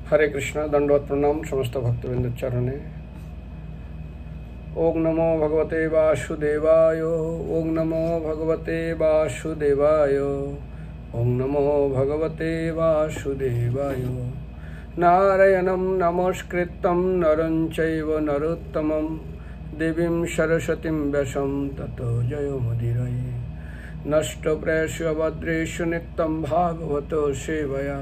हरे कृष्ण। दंडवत प्रणाम समस्त भक्तवृंद चरणे। ओम नमो भगवते वासुदेवाय। ओम नमो भगवते वासुदेवाय। ओम नमो भगवते वासुदेवाय। नारायणं नमस्कृतं नरं चैव नरोत्तमं देवीं सरस्वतीं व्यासं ततो जयमुदीरये। नष्टप्रायेषु अभद्रेषु नित्यं भागवतो सेवया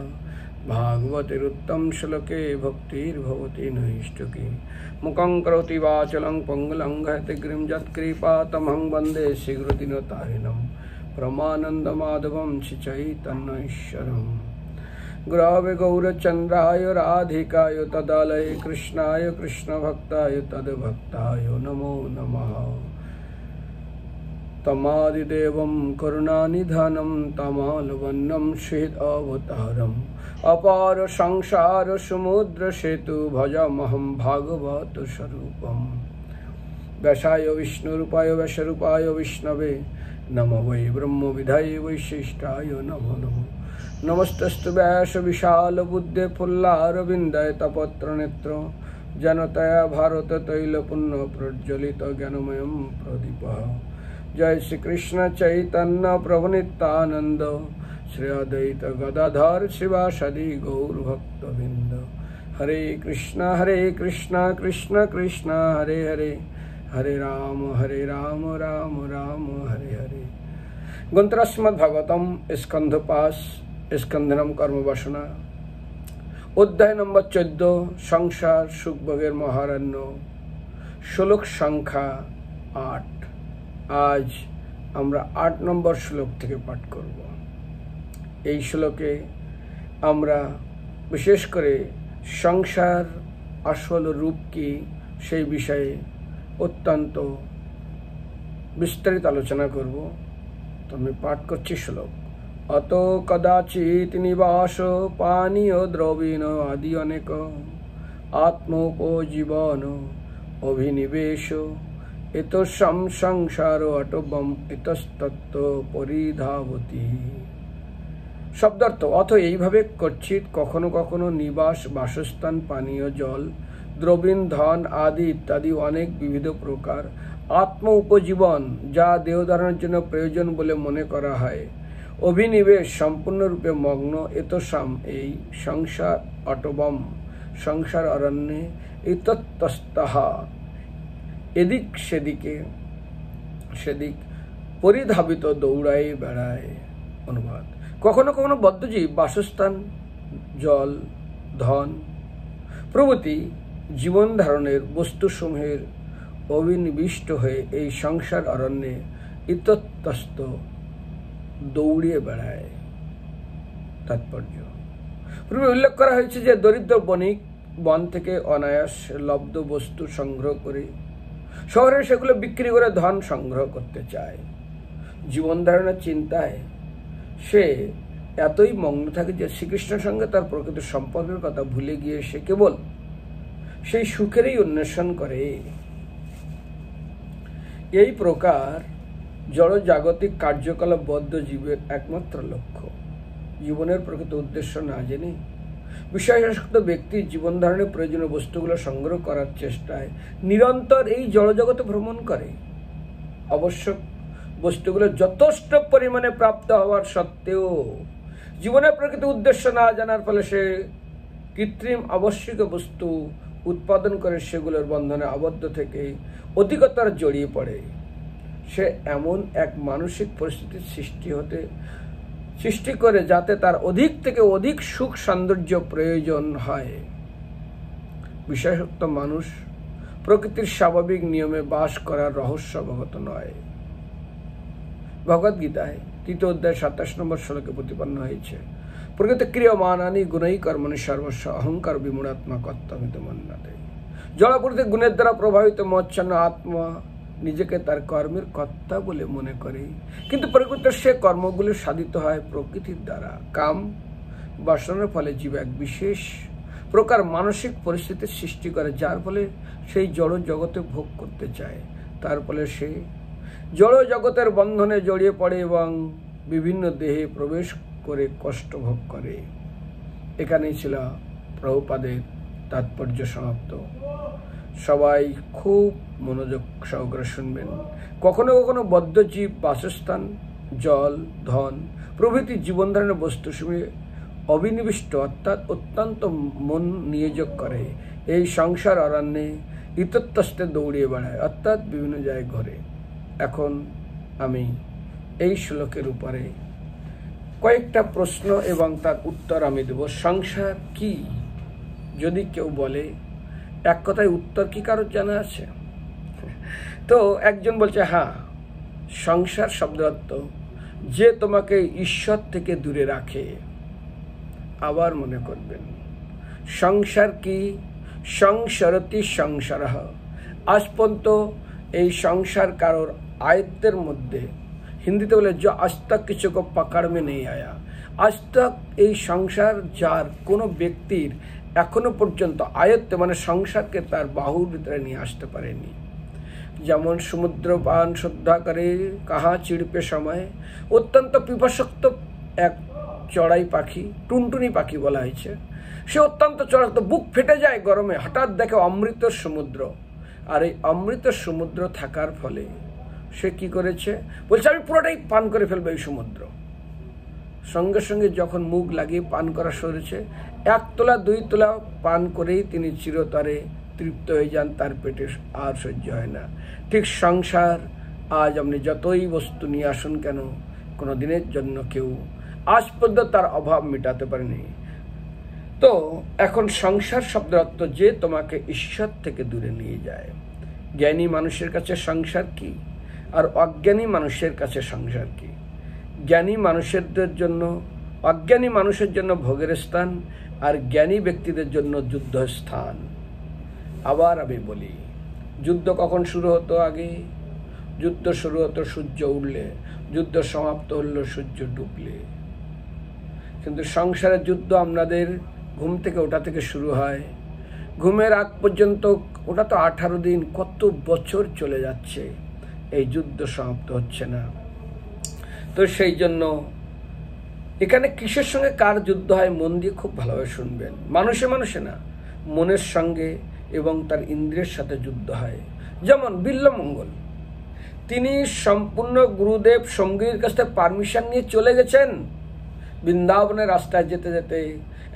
भागवतिरुत्तम श्लोके भक्तिर्भवति नैष्ठिकी। मुखं करोति वाचालं पंगुलं लंघयति यत्कृपातमहं वन्दे शीघ्रदिनतारिणं परमानन्दमाधवं श्रीचैतन्यईश्वरम्। गुरवे गौरचन्द्राय राधिकाय तदालये कृष्णाय कृष्णभक्ताय तद्भक्ताय नमो नमः। तमादिदेवं करुणानिधानं तमालवन्नं श्रीदवतारम् अपार संसार समुद्र सेतु भजामहं भागवत स्वरूपम्। व्यासाय विष्णुरूपाय व्यासरूपाय विष्णवे नमो वै ब्रह्म विधाय वैशिष्टाय नमो नमो। नमस्तस्तु व्यास विशाल बुद्धे फुल्लारविन्दाय तपत्र नेत्र जनतया भारत तैल पुण्य प्रज्वलित ज्ञानमयं प्रदीपः। जय श्री कृष्ण चैतन्य प्रभु नित्यानंद श्री अद्वैत गदाधर शिवासादि गौर भक्तवृंद। हरे कृष्ण कृष्ण कृष्ण हरे हरे हरे राम राम राम हरे हरे। ग्रंथराज भागवतम स्कंध 5 स्कंधनम कर्म वासना अध्याय नंबर 14 संसार सुख भोगের महारण्य श्लोक संख्या 8। आज আমরা 8 নম্বর শ্লোক থেকে পাঠ করব। এই শ্লোকে আমরা বিশেষ করে সংসার আসল রূপ কি সেই বিষয়ে অত্যন্ত বিস্তারিত আলোচনা করব। তো আমি পাঠ করছি শ্লোক। অত কদাচিৎ নিবাস পানীয় দ্রবীণ আদি অনেক আত্মোপজীবন অভিনিবেশ এত সংসার অটবম ইতস্তত্ত্ব পরিধাবতী। শব্দার্থ অথ এইভাবে কচ্ছিৎ কখনো কখনো নিবাস বাসস্থান পানীয় জল দ্রবীণ ধন আদি ইত্যাদি অনেক বিবিধ প্রকার আত্ম উপজীবন যা দেহধারণের জন্য প্রয়োজন বলে মনে করা হয় অভিনিবেশ সম্পূর্ণরূপে মগ্ন এতসাম এই সংসার অটবম সংসার অরণ্যে ইতস্ততঃ এদিক সেদিক পরিধাবিত দৌড়ায় বেড়ায়। অনুবাদ। কখনো কখনো বদ্ধজীব বাসস্থান জল ধন প্রভৃতি জীবন ধারণের বস্তুসমূহের অভিনিবিষ্ট হয়ে এই সংসার অরণ্যে ইতস্তত দৌড়িয়ে বেড়ায়। তাৎপর্য। পূর্বে উল্লেখ করা হয়েছে যে দরিদ্র বণিক বন থেকে অনায়াস লব্ধ বস্তু সংগ্রহ করে শহরে সেগুলো বিক্রি করে ধন সংগ্রহ করতে চায়। জীবন ধারণের চিন্তায় সে এতই মগ্ন থাকে যে শ্রীকৃষ্ণের সঙ্গে তার প্রকৃত সম্পর্কের কথা ভুলে গিয়ে সে কেবল সেই সুখেরই অন্বেষণ করে। এই প্রকার জড় জাগতিক কার্যকলাপ বদ্ধ জীবের একমাত্র লক্ষ্য। জীবনের প্রকৃত উদ্দেশ্য না জেনে বিষয়াসক্ত ব্যক্তি জীবন ধারণের প্রয়োজনীয় বস্তুগুলো সংগ্রহ করার চেষ্টায় নিরন্তর এই জড়জগতে ভ্রমণ করে। আবশ্যক বস্তুগুলো যথেষ্ট পরিমাণে প্রাপ্ত হওয়ার সত্ত্বেও জীবনের প্রকৃত উদ্দেশ্য না জানার ফলে সে কৃত্রিম আবশ্যক বস্তু উৎপাদন করে সেগুলোর বন্ধনে আবদ্ধ থেকে অধিকতর জড়িয়ে পড়ে। সে এমন এক মানসিক পরিস্থিতির সৃষ্টি করে যাতে তার অধিক থেকে অধিক সুখ সৌন্দর্য প্রয়োজন হয়। বিষয়াসক্ত মানুষ প্রকৃতির স্বাভাবিক নিয়মে বাস করার রহস্য অবগত নয়। ভগবদ্গীতায় 3 অধ্যায় 27 নম্বর শ্লোকে প্রতিপন্ন হয়েছে প্রকৃতি ক্রিয়মানানি গুণৈ কর্মণি সর্বস্ব অহংকার বিমূঢ়াত্মা কর্তব্যমিতি মন্যতে। জড়প্রকৃতির গুণের দ্বারা প্রভাবিত মচ্ছন্ন আত্মা নিজেকে তার কর্মের কর্তা বলে মনে করে, কিন্তু প্রকৃত সে কর্মগুলো সাধিত হয় প্রকৃতির দ্বারা। কাম বাসনার ফলে জীব এক বিশেষ প্রকার মানসিক পরিস্থিতির সৃষ্টি করে যার ফলে সেই জড় জগতে ভোগ করতে চায়। তার ফলে সে জড় জগতের বন্ধনে জড়িয়ে পড়ে এবং বিভিন্ন দেহে প্রবেশ করে কষ্ট ভোগ করে। এখানেই ছিল প্রভুপাদের তাৎপর্য সমাপ্ত। সবাই খুব মনোযোগ সহকারে শুনবেন। কখনো কখনো বদ্ধজীব বাসস্থান, জল, ধন প্রভৃতি জীবনধারণের বস্তুসমূহে অবিনিবিষ্ট অর্থাৎ অত্যন্ত মন নিয়োগ করে এই সংসার অরণ্যে ইতস্তস্তে দৌড়িয়ে বেড়ায়, অর্থাৎ বিভিন্ন জায়গায় ঘরে। এখন আমি এই শ্লোকের উপরে কয়েকটা প্রশ্ন এবং তার উত্তর আমি দেব। সংসার কি যদি কেউ বলে, এক কথায় উত্তর কি কারোর জানা আছে? তো একজন বলছে, হ্যাঁ, সংসার শব্দের অর্থ যে তোমাকে ঈশ্বর থেকে দূরে রাখে। আবার মনে করবেন, সংসার কি? সংসারতি সংসারঃ। আজ পর্যন্ত এই সংসার কারোর আয়ত্তের মধ্যে, হিন্দিতে বলে जो आज तक किसी को पकड़ में नहीं आया। আজ তক এই সংসার যার কোনো ব্যক্তির এখনো পর্যন্ত আয়ত্তে মানে সংসারকে তার বাহুর ভিতরে নিয়ে আসতে পারেনি। যেমন সমুদ্র পান শ্রদ্ধা করে কাহা চিড়পে সময়, অত্যন্ত পিপাসক্ত এক চড়াই পাখি, টুনটুনি পাখি বলা হয়েছে। সে অত্যন্ত চড়াক্ত, বুক ফেটে যায় গরমে, হঠাৎ দেখে অমৃত সমুদ্র। আর এই অমৃত সমুদ্র থাকার ফলে সে কি করেছে, বলছে আমি পুরোটাই পান করে ফেলবো এই সমুদ্র। সঙ্গে সঙ্গে যখন মুখ লাগিয়ে পান করা সরেছে, 1 তোলা 2 তোলা পান করেই তিনি চিরতরে তৃপ্ত হয়ে যান, তার পেটে আর সহ্য হয় না। ঠিক সংসার, আজ আপনি যতই বস্তু নিয়ে আসুন কেন, কোনো দিনের জন্য কেউ আজ পর্যন্ত তার অভাব মেটাতে পারেনি। তো এখন সংসার শব্দের অর্থ যে তোমাকে ঈশ্বর থেকে দূরে নিয়ে যায়। জ্ঞানী মানুষের কাছে সংসার কি, আর অজ্ঞানী মানুষের কাছে সংসার কি? জ্ঞানী মানুষদের জন্য, অজ্ঞানী মানুষের জন্য ভোগের স্থান, আর জ্ঞানী ব্যক্তিদের জন্য যুদ্ধ স্থান। আবার আমি বলি, যুদ্ধ কখন শুরু হতো? আগে যুদ্ধ শুরু হতো সূর্য উঠলে, যুদ্ধ সমাপ্ত হলো সূর্য ডুবলে। কিন্তু সংসারের যুদ্ধ আপনাদের ঘুম থেকে ওঠা থেকে শুরু হয়, ঘুমের আগ পর্যন্ত, ওটা তো 18 দিন, কত বছর চলে যাচ্ছে, এই যুদ্ধ সমাপ্ত হচ্ছে না। তো সেই জন্য এখানে কিসের সঙ্গে কার যুদ্ধ হয় মন দিয়ে খুব ভালোভাবে শুনবেন। মানুষে মানুষে না, মনের সঙ্গে এবং তার ইন্দ্রিয়ের সাথে যুদ্ধ হয়। যেমন বিল্বমঙ্গল, তিনি সম্পূর্ণ গুরুদেব সঙ্গীর কাছ থেকে পারমিশন নিয়ে চলে গেছেন। বৃন্দাবনের রাস্তায় যেতে যেতে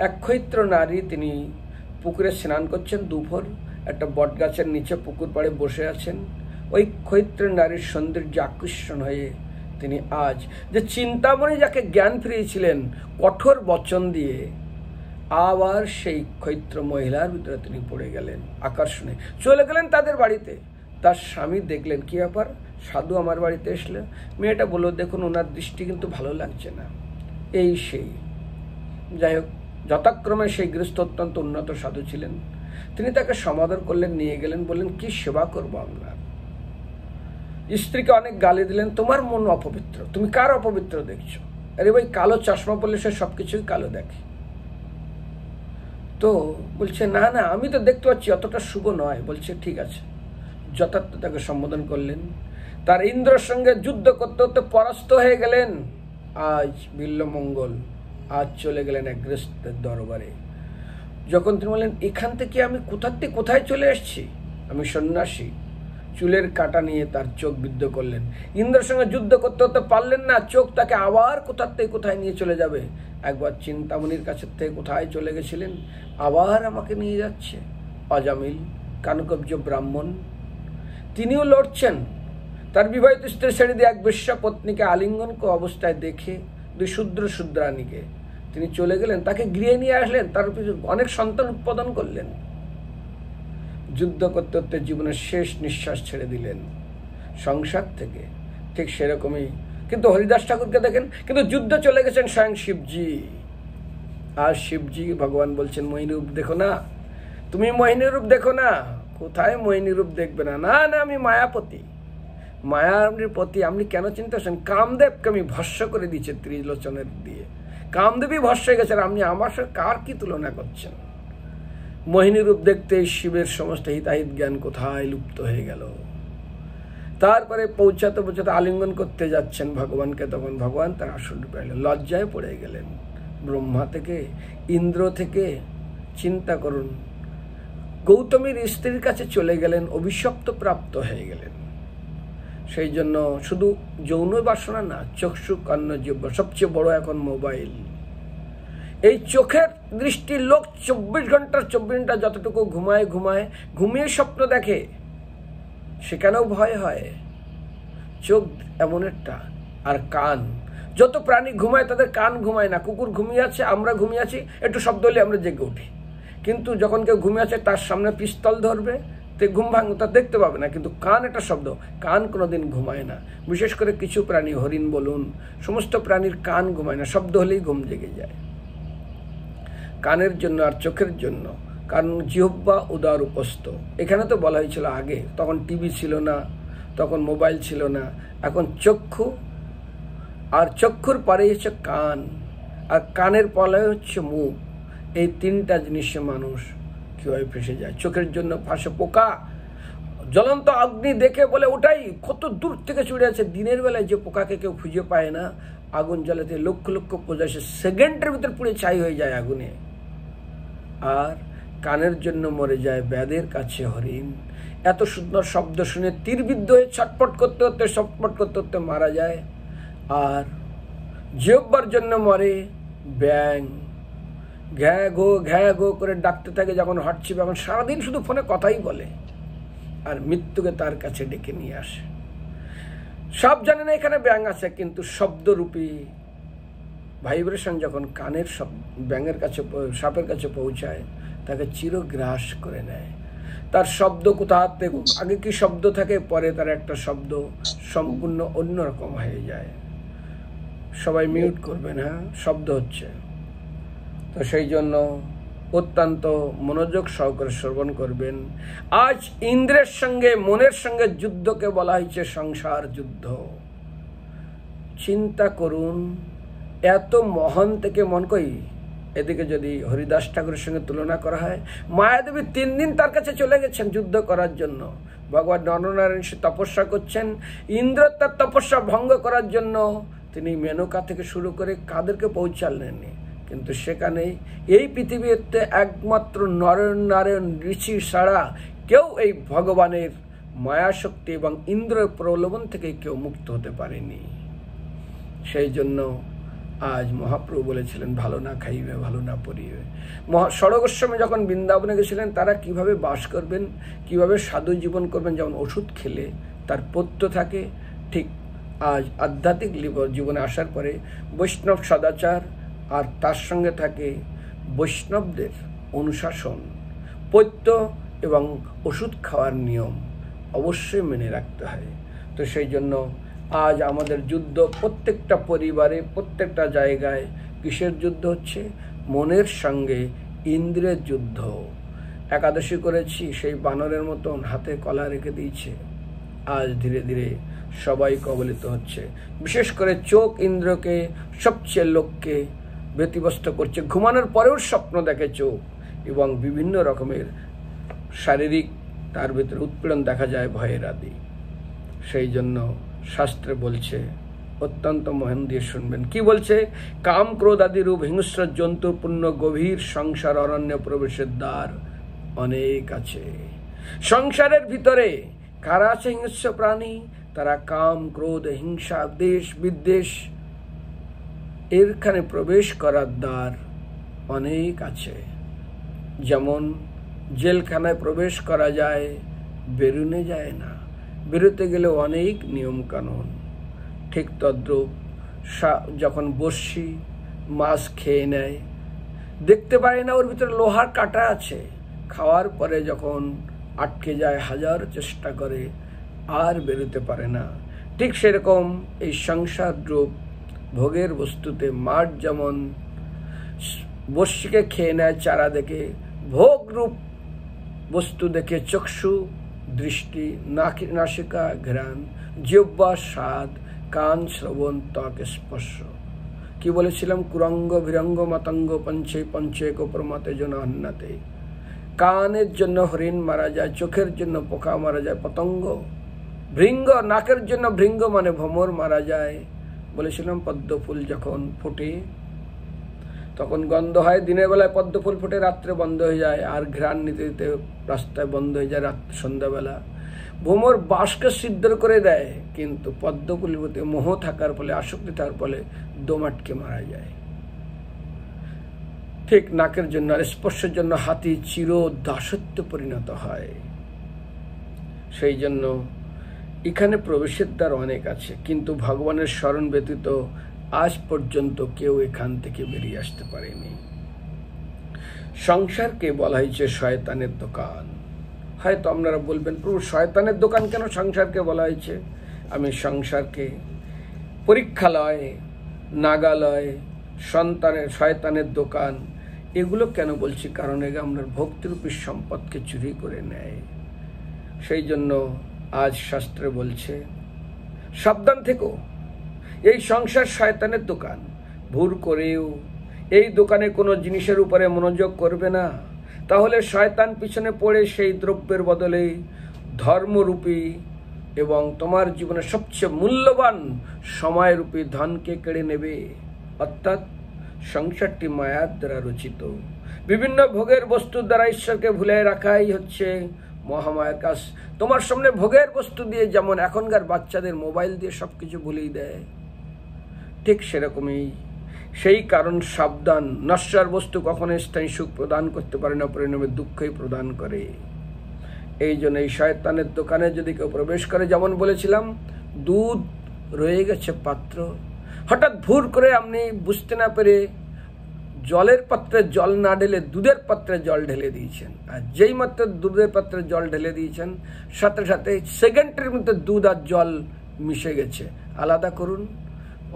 এক ক্ষৈত্র নারী, তিনি পুকুরে স্নান করছেন দুপুর, একটা বট গাছের নিচে পুকুর পাড়ে বসে আছেন। ওই ক্ষৈত্র নারীর সৌন্দর্য আকর্ষণ হয়ে তিনি আজ যে চিন্তামণি যাকে জ্ঞান ফিরিয়েছিলেন কঠোর বচন দিয়ে, আবার সেই ক্ষৈত্র মহিলার ভিতরে তিনি পড়ে গেলেন, আকর্ষণে চলে গেলেন তাদের বাড়িতে। তার স্বামী দেখলেন, কি ব্যাপার, সাধু আমার বাড়িতে এসলে? মেয়েটা বলল, দেখুন ওনার দৃষ্টি কিন্তু ভালো লাগছে না, এই সেই। যাই হোক, যথাক্রমে সেই গৃহস্থ অত্যন্ত উন্নত সাধু ছিলেন, তিনি তাকে সমাদর করলেন, নিয়ে গেলেন, বললেন কি সেবা করবো আমরা? স্ত্রীকে অনেক গালি দিলেন, তোমার মন অপবিত্র, তুমি কার অপবিত্র দেখছো? আরে ভাই, কালো চশমা পরলে সে সবকিছুই কালো দেখে। তো বলছে, না না, আমি তো দেখতে পাচ্ছি অতটা শুভ নয়। বলছে ঠিক আছে, যথার্থ তাকে সম্বোধন করলেন। তার ইন্দ্রের সঙ্গে যুদ্ধ করতে করতে পরাস্ত হয়ে গেলেন। আজ বিল্বমঙ্গল আজ চলে গেলেন এক গৃহস্থের দরবারে। যখন তিনি বললেন, এখান থেকে আমি কোথায় চলে এসেছি, আমি সন্ন্যাসী, চুলের কাটা নিয়ে তার চোখ বিদ্ধ করলেন। ইন্দ্রের সঙ্গে যুদ্ধ করতে করতে পারলেন না, চোখ তাকে আবার কোথায় নিয়ে চলে যাবে। একবার চিন্তামণির কাছে থেকে কোথায় চলে গেছিলেন, আবার আমাকে নিয়ে যাচ্ছে। অজামিল কানকব্জ ব্রাহ্মণ, তিনিও লড়ছেন। তার বিবাহিত স্ত্রী ছেড়ে দিয়ে এক বেশ্যা পত্নীকে আলিঙ্গন অবস্থায় দেখে, 2 শূদ্রাণীকে তিনি চলে গেলেন, তাকে গৃহে নিয়ে আসলেন, তার অনেক সন্তান উৎপাদন করলেন। যুদ্ধ করতে করতে জীবনের শেষ নিঃশ্বাস ছেড়ে দিলেন সংসার থেকে। ঠিক সেরকমই কিন্তু হরিদাস ঠাকুরকে দেখেন, কিন্তু যুদ্ধ চলে গেছেন স্বয়ং শিবজি। আর শিবজি ভগবান বলছেন, মোহিনী রূপ দেখো না, তুমি মোহিনী রূপ দেখো না। কোথায় মোহিনী রূপ দেখবে না? না না, আমি মায়াপতি, মায়ার প্রতি। আপনি কেন চিন্তা করছেন? কামদেবকে আমি ভস্য করে দিয়েছি ত্রিলোচনের দিয়ে, কামদেবই ভস্য হয়ে গেছেন, আপনি আমার সাথে কার কি তুলনা করছেন? মোহিনী রূপ দেখতে শিবের সমস্ত হিতাহিত জ্ঞান কোথায় লুপ্ত হয়ে গেল। তারপরে পৌঁছাতে আলিঙ্গন করতে যাচ্ছেন ভগবানকে, তখন ভগবান তার আসল রূপে এলেন। লজ্জায় পড়ে গেলেন। ব্রহ্মা থেকে, ইন্দ্র থেকে, চিন্তা করুন, গৌতমীর স্ত্রীর কাছে চলে গেলেন, অভিশপ্ত প্রাপ্ত হয়ে গেলেন। সেই জন্য শুধু যৌন বাসনা না, চক্ষু কান্ন জিহ্বা, সবচেয়ে বড় এখন মোবাইল। এই চোখের দৃষ্টি লোক 24 ঘন্টার 24 ঘন্টা যতটুকু ঘুমিয়ে স্বপ্ন দেখে, সেখানেও ভয় হয়। চোখ এমন একটা, আর কান, যত প্রাণী ঘুমায় তাদের কান ঘুমায় না। কুকুর ঘুমিয়ে আছে, আমরা ঘুমিয়ে আছি, একটু শব্দ হলে আমরা জেগে উঠি। কিন্তু যখন কেউ ঘুমিয়ে আছে তার সামনে পিস্তল ধরবে, তে ঘুম ভাঙবে, তা দেখতে পাবে না। কিন্তু কান একটা শব্দ, কান কোনোদিন ঘুমায় না। বিশেষ করে কিছু প্রাণী, হরিণ বলুন, সমস্ত প্রাণীর কান ঘুমায় না, শব্দ হলেই ঘুম জেগে যায়। কানের জন্য আর চোখের জন্য, কারণ জিহ্বা উদার উপস্থ। এখানে তো বলা হয়েছিল আগে, তখন টিভি ছিল না, তখন মোবাইল ছিল না। এখন চক্ষু, আর চক্ষুর পরে হচ্ছে কান, আর কানের পরে হচ্ছে মুখ। এই তিনটা জিনিসে মানুষ কিভাবে ফেসে যায়। চোখের জন্য ফাঁসে পোকা, জ্বলন্ত অগ্নি দেখে বলে ওটাই কত দূর থেকে চলে আছে। দিনের বেলায় যে পোকাকে কেউ খুঁজে পায় না, আগুন জ্বালাতে লক্ষ লক্ষ পোকা এসে সেকেন্ডের ভিতর পুড়ে ছাই হয়ে যায় আগুনে। আর কানের জন্য মরে যায় ব্যাধের কাছে হরিণ। এত সুন্দর শব্দ শুনে তীরবিদ্ধ হয়ে ছটপট করতে করতে মারা যায়। আর জিহ্বার জন্য মরে ব্যাং, ঘ্যা ঘো করে ডাকতে থাকে যখন হাঁটছিবে, এখন সারাদিন শুধু ফোনে কথাই বলে, আর মৃত্যুকে তার কাছে ডেকে নিয়ে আসে। সব জানে না এখানে ব্যাং আছে, কিন্তু শব্দরূপী ভাইব্রেশন যখন কানের ব্যাঙের কাছে, সাপের কাছে পৌঁছায়, তাকে চিরগ্রাস করে নেয়। তার শব্দ কোথা থেকে, আগে কি শব্দ থাকে, পরে তার একটা শব্দ সম্পূর্ণ অন্যরকম হয়ে যায়। সবাই মিউট করবেন, হ্যাঁ, শব্দ হচ্ছে। তো সেই জন্য অত্যন্ত মনোযোগ সহকারে শ্রবণ করবেন। আজ ইন্দ্রের সঙ্গে মনের সঙ্গে যুদ্ধকে বলা হয়েছে সংসার যুদ্ধ। চিন্তা করুন, এত মহান থেকে মন কই। এদিকে যদি হরিদাস ঠাকুরের সঙ্গে তুলনা করা হয়, মায়াদেবী 3 দিন তার কাছে চলে গেছেন যুদ্ধ করার জন্য। ভগবান নরনারায়ণ সে তপস্যা করছেন, ইন্দ্র তার তপস্যা ভঙ্গ করার জন্য তিনি মেনকা থেকে শুরু করে কাদেরকে পৌঁছালেন। কিন্তু সেখানে এই পৃথিবীতে একমাত্র নরনারায়ণ ঋষি ছাড়া কেউ এই ভগবানের মায়াশক্তি এবং ইন্দ্রের প্রলোভন থেকে কেউ মুক্ত হতে পারেনি। সেই জন্য আজ মহাপ্রভু বলেছিলেন, ভালো না খাইবে ভালো না পরিবে। ষড়গোস্বামী যখন বৃন্দাবনে গেছিলেন, তারা কিভাবে বাস করবেন, কিভাবে সাধু জীবন করবেন, যেমন ওষুধ খেলে তার পথ্য থাকে, ঠিক আজ আধ্যাত্মিক জীবনে আসার পরে বৈষ্ণব সদাচার, আর তার সঙ্গে থাকে বৈষ্ণবদের অনুশাসন, পথ্য এবং ওষুধ খাওয়ার নিয়ম অবশ্যই মেনে রাখতে হয়। তো সেই জন্য আজ আমাদের যুদ্ধ প্রত্যেকটা পরিবারে, প্রত্যেকটা জায়গায় কিসের যুদ্ধ হচ্ছে? মনের সঙ্গে ইন্দ্রের যুদ্ধ। একাদশী করেছি, সেই বানরের মতন হাতে কলা রেখে দিয়েছে। আজ ধীরে ধীরে সবাই কবলিত হচ্ছে। বিশেষ করে চোখ ইন্দ্রকে, সবচেয়ে লোককে ব্যতিব্যস্ত করছে। ঘুমানোর পরেও স্বপ্ন দেখে চোখ, এবং বিভিন্ন রকমের শারীরিক তার ভিতরে উৎপীড়ন দেখা যায়, ভয়ের আদি। সেই জন্য শাস্ত্রে বলছে, অত্যন্ত মহান দিয়ে শুনবেন কি বলছে। কাম ক্রোধ আদি রূপ হিংস্র জন্তুপূর্ণ গভীর সংসার অরণ্য প্রবেশের দ্বার অনেক আছে। সংসারের ভিতরে কারা আছে হিংস্র প্রাণী? তারা কাম ক্রোধ হিংসা দেশ বিদ্বেষ, এরখানে প্রবেশ করার দ্বার অনেক আছে। যেমন জেলখানায় প্রবেশ করা যায়, বেরোনো যায় না, বেরোতে গেলে অনেক নিয়ম কানুন। ঠিক তদ্রূপ যখন বর্ষি মাছ খেয়ে নেয়, দেখতে পায় না ওর ভিতরে লোহার কাঁটা আছে, খাওয়ার পরে যখন আটকে যায়, হাজার চেষ্টা করে আর বেরোতে পারে না। ঠিক সেরকম এই সংসার রূপ ভোগের বস্তুতে মাছ যেমন বর্ষিকে খেয়ে নেয় চারা দেখে, ভোগ রূপ বস্তু দেখে চক্ষু দৃষ্টি, নাসিকা ঘ্রাণ, জিহ্বা স্বাদ, কান শ্রবণ, ত্বক স্পর্শ। কি বলেছিলাম? কুরঙ্গ ভিরঙ্গ মাতঙ্গ পঞ্চে পঞ্চে প্রমাতে জন অন্নাতে। কানের জন্য হরিণ মারা যায়, চোখের জন্য পোকা মারা যায়, পতঙ্গ, ভৃঙ্গ, নাকের জন্য ভৃঙ্গ মানে ভ্রমর মারা যায়। বলেছিলাম পদ্ম ফুল যখন ফোটে তখন গন্ধ হয়, দিনের বেলায় পদ্ম ফুল ফুটে, রাত্রে বন্ধ হয়ে যায়, আর ঘ্রাণ নিতে নিতে রাস্তায় বন্ধ হয়ে যায় রাত্রে সন্ধ্যাবেলা। ভ্রমর বাসকে সিদ্ধ করে দেয়, কিন্তু পদ্ম ফুলের প্রতি মোহ থাকার ফলে, আসক্তি থাকার ফলে দম আটকে মারা যায়। ঠিক নাকের জন্য আর স্পর্শের জন্য হাতি চির দাসত্বে পরিণত হয়। সেই জন্য এখানে প্রবেশের দ্বার অনেক আছে, কিন্তু ভগবানের স্মরণ ব্যতীত আজ পর্যন্ত কেউ এখান থেকে বেরিয়ে আসতে পারেনি। সংসারকে বলা হয়েছে শয়তানের দোকান। হয়তো আপনারা বলবেন, প্রভু শয়তানের দোকান কেন সংসারকে বলা হয়েছে? আমি সংসারকে পরীক্ষালয়, নাগালয়, শয়তানের দোকান এগুলো কেন বলছি? কারণ এগুলো আপনার ভক্তিরূপী সম্পদকে চুরি করে নেয়। সেই জন্য আজ শাস্ত্রে বলছে সাবধান থেকো, এই সংসার শয়তানের দোকান। ভুল করেও এই দোকানে কোনো জিনিসের উপরে মনোযোগ করবে না, তাহলে শয়তান পিছনে পড়ে সেই দ্রব্যের বদলে ধর্মরূপী এবং তোমার জীবনের সবচেয়ে মূল্যবান সময়রূপী ধনকে কেড়ে নেবে। অর্থাৎ সংসারটি মায়ার দ্বারা রচিত, বিভিন্ন ভোগের বস্তুর দ্বারা ঈশ্বরকে ভুলে রাখাই হচ্ছে মহামায়ার কাজ। তোমার সামনে ভোগের বস্তু দিয়ে যেমন এখনকার বাচ্চাদের মোবাইল দিয়ে সবকিছু ভুলিয়ে দেয়, ঠিক সেরকমই। সেই কারণ সাবধান, নশ্বর বস্তু কখনো স্থায়ী সুখ প্রদান করতে পারে না, পরিণামে দুঃখই প্রদান করে। এই জন্য এই শয়তানের দোকানে যদি কেউ প্রবেশ করে, যেমন বলেছিলাম, দুধ রয়ে গেছে পাত্র, হঠাৎ ভুল করে আপনি বুঝতে না পেরে জলের পাত্রে জল না ঢেলে দুধের পাত্রে জল ঢেলে দিয়েছেন, আর যেই মাত্র দুধের পাত্রে জল ঢেলে দিয়েছেন সাথে সাথে সেকেন্ডের মধ্যে দুধ আর জল মিশে গেছে। আলাদা করুন।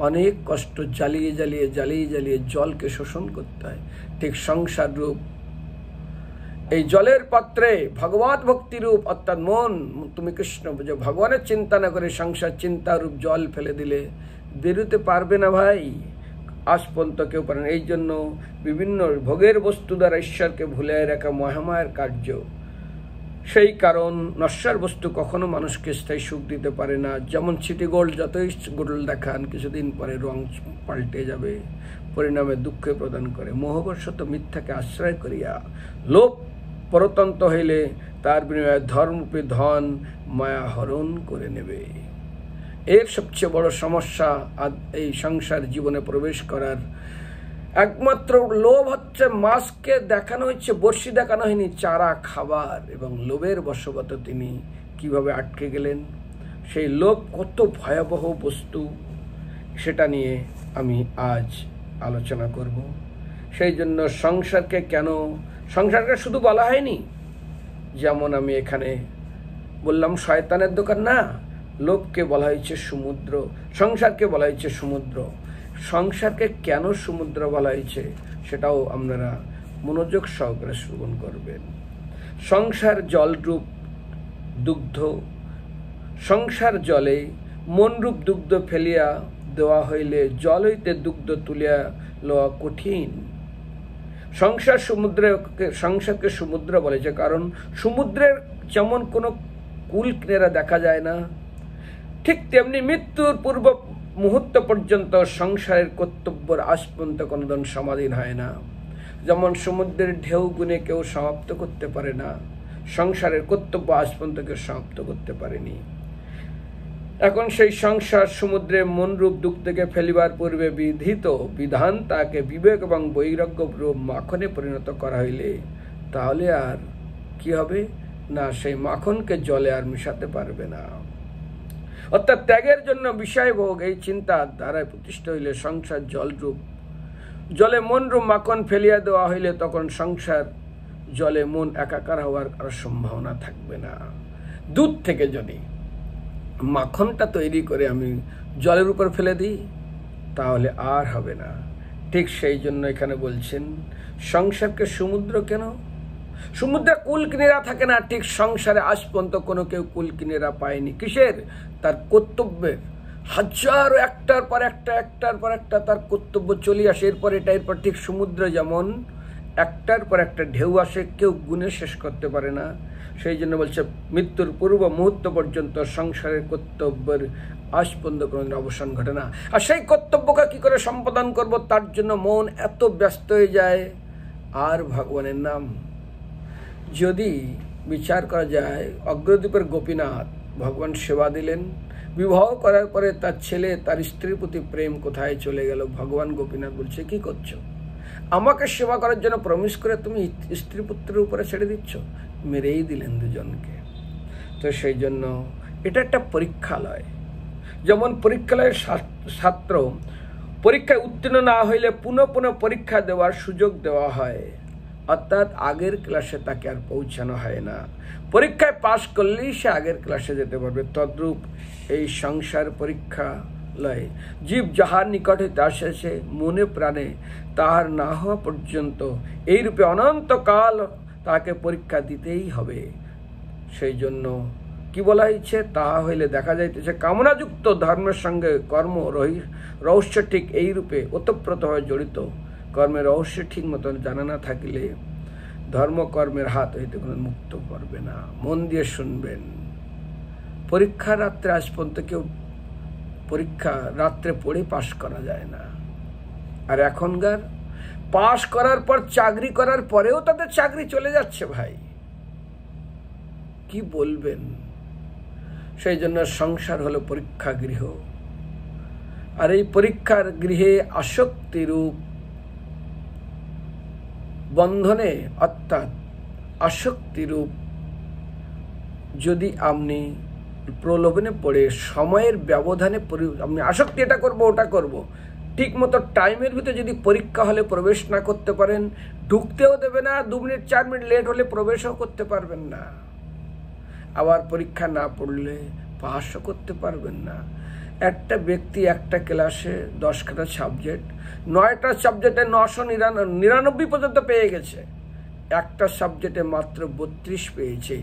অনেক কষ্ট জ্বালিয়ে জ্বালিয়ে জ্বালিয়ে জ্বালিয়ে জলকে শোষণ করতে হয়। ঠিক সংসার রূপ এই জলের পাত্রে ভগবত ভক্তি রূপ, অর্থাৎ মন, তুমি কৃষ্ণ বুঝে ভগবানের চিন্তা না করে সংসার চিন্তা রূপ জল ফেলে দিলে বেরোতে পারবে না ভাই, আজ পর্যন্ত কেউ পারেন। এই জন্য বিভিন্ন ভোগের বস্তু দ্বারা ঈশ্বরকে ভুলে রাখা মহামায়ার কার্য। সেই কারণ নশ্বর বস্তু কখনো মানুষকে স্থায়ী সুখ দিতে পারে না। যেমন সিটি গোল্ড, যতই গোল্ড দেখান কিছুদিন পরে রং পাল্টে যাবে, পরিণামে দুঃখে প্রদান করে। মোহবশত মিথ্যাকে আশ্রয় করিয়া লোভ পরতন্ত্র হইলে তার বিনিময়ে ধর্মরূপী ধন মায়া হরণ করে নেবে। এর সবচেয়ে বড় সমস্যা এই সংসার জীবনে প্রবেশ করার একমাত্র লোভ হচ্ছে, মাছকে দেখানো হচ্ছে, বড়শি দেখানো হয়নি, চারা খাবার, এবং লোভের বশবর্ত তিনি কিভাবে আটকে গেলেন। সেই লোভ কত ভয়াবহ বস্তু, সেটা নিয়ে আমি আজ আলোচনা করব। সেই জন্য সংসারকে শুধু বলা হয়নি, যেমন আমি এখানে বললাম শয়তানের দোকান না, লোভকে বলা হয়েছে সমুদ্র, সংসারকে বলা হয়েছে সমুদ্র। সংসারকে কেন সমুদ্র বলা হয়েছে সেটাও আপনারা মনোযোগ সহকারে শ্রবণ করবেন। সংসার জলরূপ দুগ্ধ, সংসার জলে মনরূপ দুগ্ধ ফেলিয়া দেওয়া হইলে জল হইতে দুগ্ধ তুলিয়া লওয়া কঠিন। সংসারকে সমুদ্র বলেছে, কারণ সমুদ্রের যেমন কোনো কুল কিনারা দেখা যায় না, ঠিক তেমনি মৃত্যুর পূর্ব মুহূর্ত পর্যন্ত সংসারের কর্তব্যের আজ পর্যন্ত কোনোদিন সমাধান হয় না। যেমন সমুদ্রের ঢেউ গুণে কেউ সমাপ্ত করতে পারে না, সংসারের কর্তব্য আজ পর্যন্ত কেউ সমাপ্ত করতে পারেনি। এখন সেই সংসার সমুদ্রে মনরূপ দুগ্ধকে ফেলিবার পূর্বে বিধিত বিধান তাকে বিবেক এবং বৈরাগ্য রূপ মাখনে পরিণত করা হইলে তাহলে আর কি হবে না, সেই মাখনকে জলে আর মিশাতে পারবে না। অর্থাৎ ত্যাগের জন্য বিষয় ভোগ এই চিন্তার দ্বারায় প্রতিষ্ঠিত হইলে সংসার জলরূপ, জলে মনরূপ মাখন ফেলিয়া দেওয়া হইলে তখন সংসার জলে মন একাকার হওয়ার কারো সম্ভাবনা থাকবে না। দুধ থেকে যদি মাখনটা তৈরি করে আমি জলের উপর ফেলে দিই তাহলে আর হবে না। ঠিক সেই জন্য এখানে বলছেন সংসারকে সমুদ্র কেন? সমুদ্রে কুল কিনেরা থাকে না, ঠিক সংসারে আজ পর্যন্ত কোনো কেউ কুল কিনেরা পায়নি। কিসের? তার কর্তব্যের। হাজারো একটার পর একটা তার কর্তব্য চলে আসে, এরপর ঠিক সমুদ্র যেমন একটার পর একটা ঢেউ আসে, কেউ গুণে শেষ করতে পারে না। সেই জন্য বলছে মৃত্যুর পূর্ব মুহূর্ত পর্যন্ত সংসারের কর্তব্যের আজ পর্যন্ত কোনোদিন অবসান ঘটে না। আর সেই কর্তব্যকে কি করে সম্পাদন করব, তার জন্য মন এত ব্যস্ত হয়ে যায়। আর ভগবানের নাম যদি বিচার করা যায়, অগ্রদ্বীপের গোপীনাথ ভগবান সেবা দিলেন, বিবাহ করার পরে তার ছেলে তার স্ত্রীর প্রতি প্রেম কোথায় চলে গেল। ভগবান গোপীনাথ বলছে, কি করছো? আমাকে সেবা করার জন্য প্রমিস করে তুমি স্ত্রী পুত্রের উপরে ছেড়ে দিচ্ছ। মেরেই দিলেন দুজনকে। তো সেই জন্য এটা একটা পরীক্ষালয়। যেমন পরীক্ষালয়ের ছাত্র পরীক্ষায় উত্তীর্ণ না হইলে পুনঃ পুনঃ পরীক্ষা দেওয়ার সুযোগ দেওয়া হয়, অর্থাৎ আগের ক্লাসে তাকে আর পৌঁছানো হয় না। পরীক্ষায় পাশ করলেই সে আগের ক্লাসে যেতে পারবে। তদ্রূপ এই সংসার পরীক্ষালয়। জীব যাহার নিকট হইতে আসেছে মনে প্রাণে তাহার না হওয়া পর্যন্ত এই রূপে অনন্তকাল তাকে পরীক্ষা দিতেই হবে। সেই জন্য কি বলা হয়েছে, তাহা হইলে দেখা যাইতেছে কামনাযুক্ত ধর্মের সঙ্গে কর্ম রহস্য ঠিক এই রূপে ওতপ্রোত হয়ে জড়িত। কর্মের রহস্য ঠিক মতন জানা না থাকিলে ধর্মকর্মের হাত হইতে কোনো মুক্ত করবে না। মন দিয়ে শুনবেন। পরীক্ষা রাত্রে আজ পর্যন্ত কেউ পরীক্ষা রাত্রে পড়ে পাশ করা যায় না। আর এখনকার পাশ করার পর চাকরি করার পরেও তাদের চাকরি চলে যাচ্ছে। ভাই কি বলবেন? সেই জন্য সংসার হলো পরীক্ষা গৃহ। আর এই পরীক্ষার গৃহে আসক্তিরূপ বন্ধনে, অর্থাৎ আসক্তিরূপ যদি আপনি প্রলোভনে পড়ে সময়ের ব্যবধানে আপনি আসক্তি এটা করবো ওটা করব, ঠিক মতো টাইমের ভিতরে যদি পরীক্ষা হলে প্রবেশ না করতে পারেন, ঢুকতেও দেবে না, 2 মিনিট 4 মিনিট লেট হলে প্রবেশও করতে পারবেন না। আবার পরীক্ষা না পড়লে পাসও করতে পারবেন না। একটা ব্যক্তি একটা ক্লাসে 10খানা সাবজেক্ট, 9টা সাবজেক্টে 999 পর্যন্ত পেয়ে গেছে, একটা সাবজেক্টে মাত্র 32 পেয়েছে।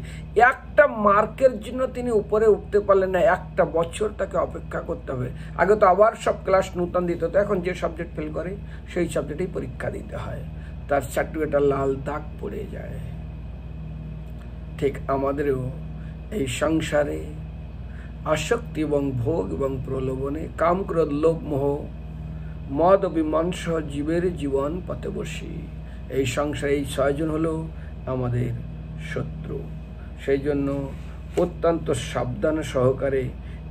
একটা মার্কের জন্য তিনি উপরে উঠতে পারলেন না। একটা বছর তাকে অপেক্ষা করতে হবে। আগে তো আবার সব ক্লাস নূতন দিত, তো এখন যে সাবজেক্ট ফেল করে সেই সাবজেক্টেই পরীক্ষা দিতে হয়, তার সার্টিফিকেটটা লাল দাগ পড়ে যায়। ঠিক আমাদেরও এই সংসারে আসক্তি এবং ভোগ এবং প্রলোভনে, কাম ক্রোধ লোভ মোহ মদ অভিমান সহ জীবের জীবন পথে বসি। এই সংসারে এই 6 জন হলো আমাদের শত্রু। সেই জন্য অত্যন্ত সাবধান সহকারে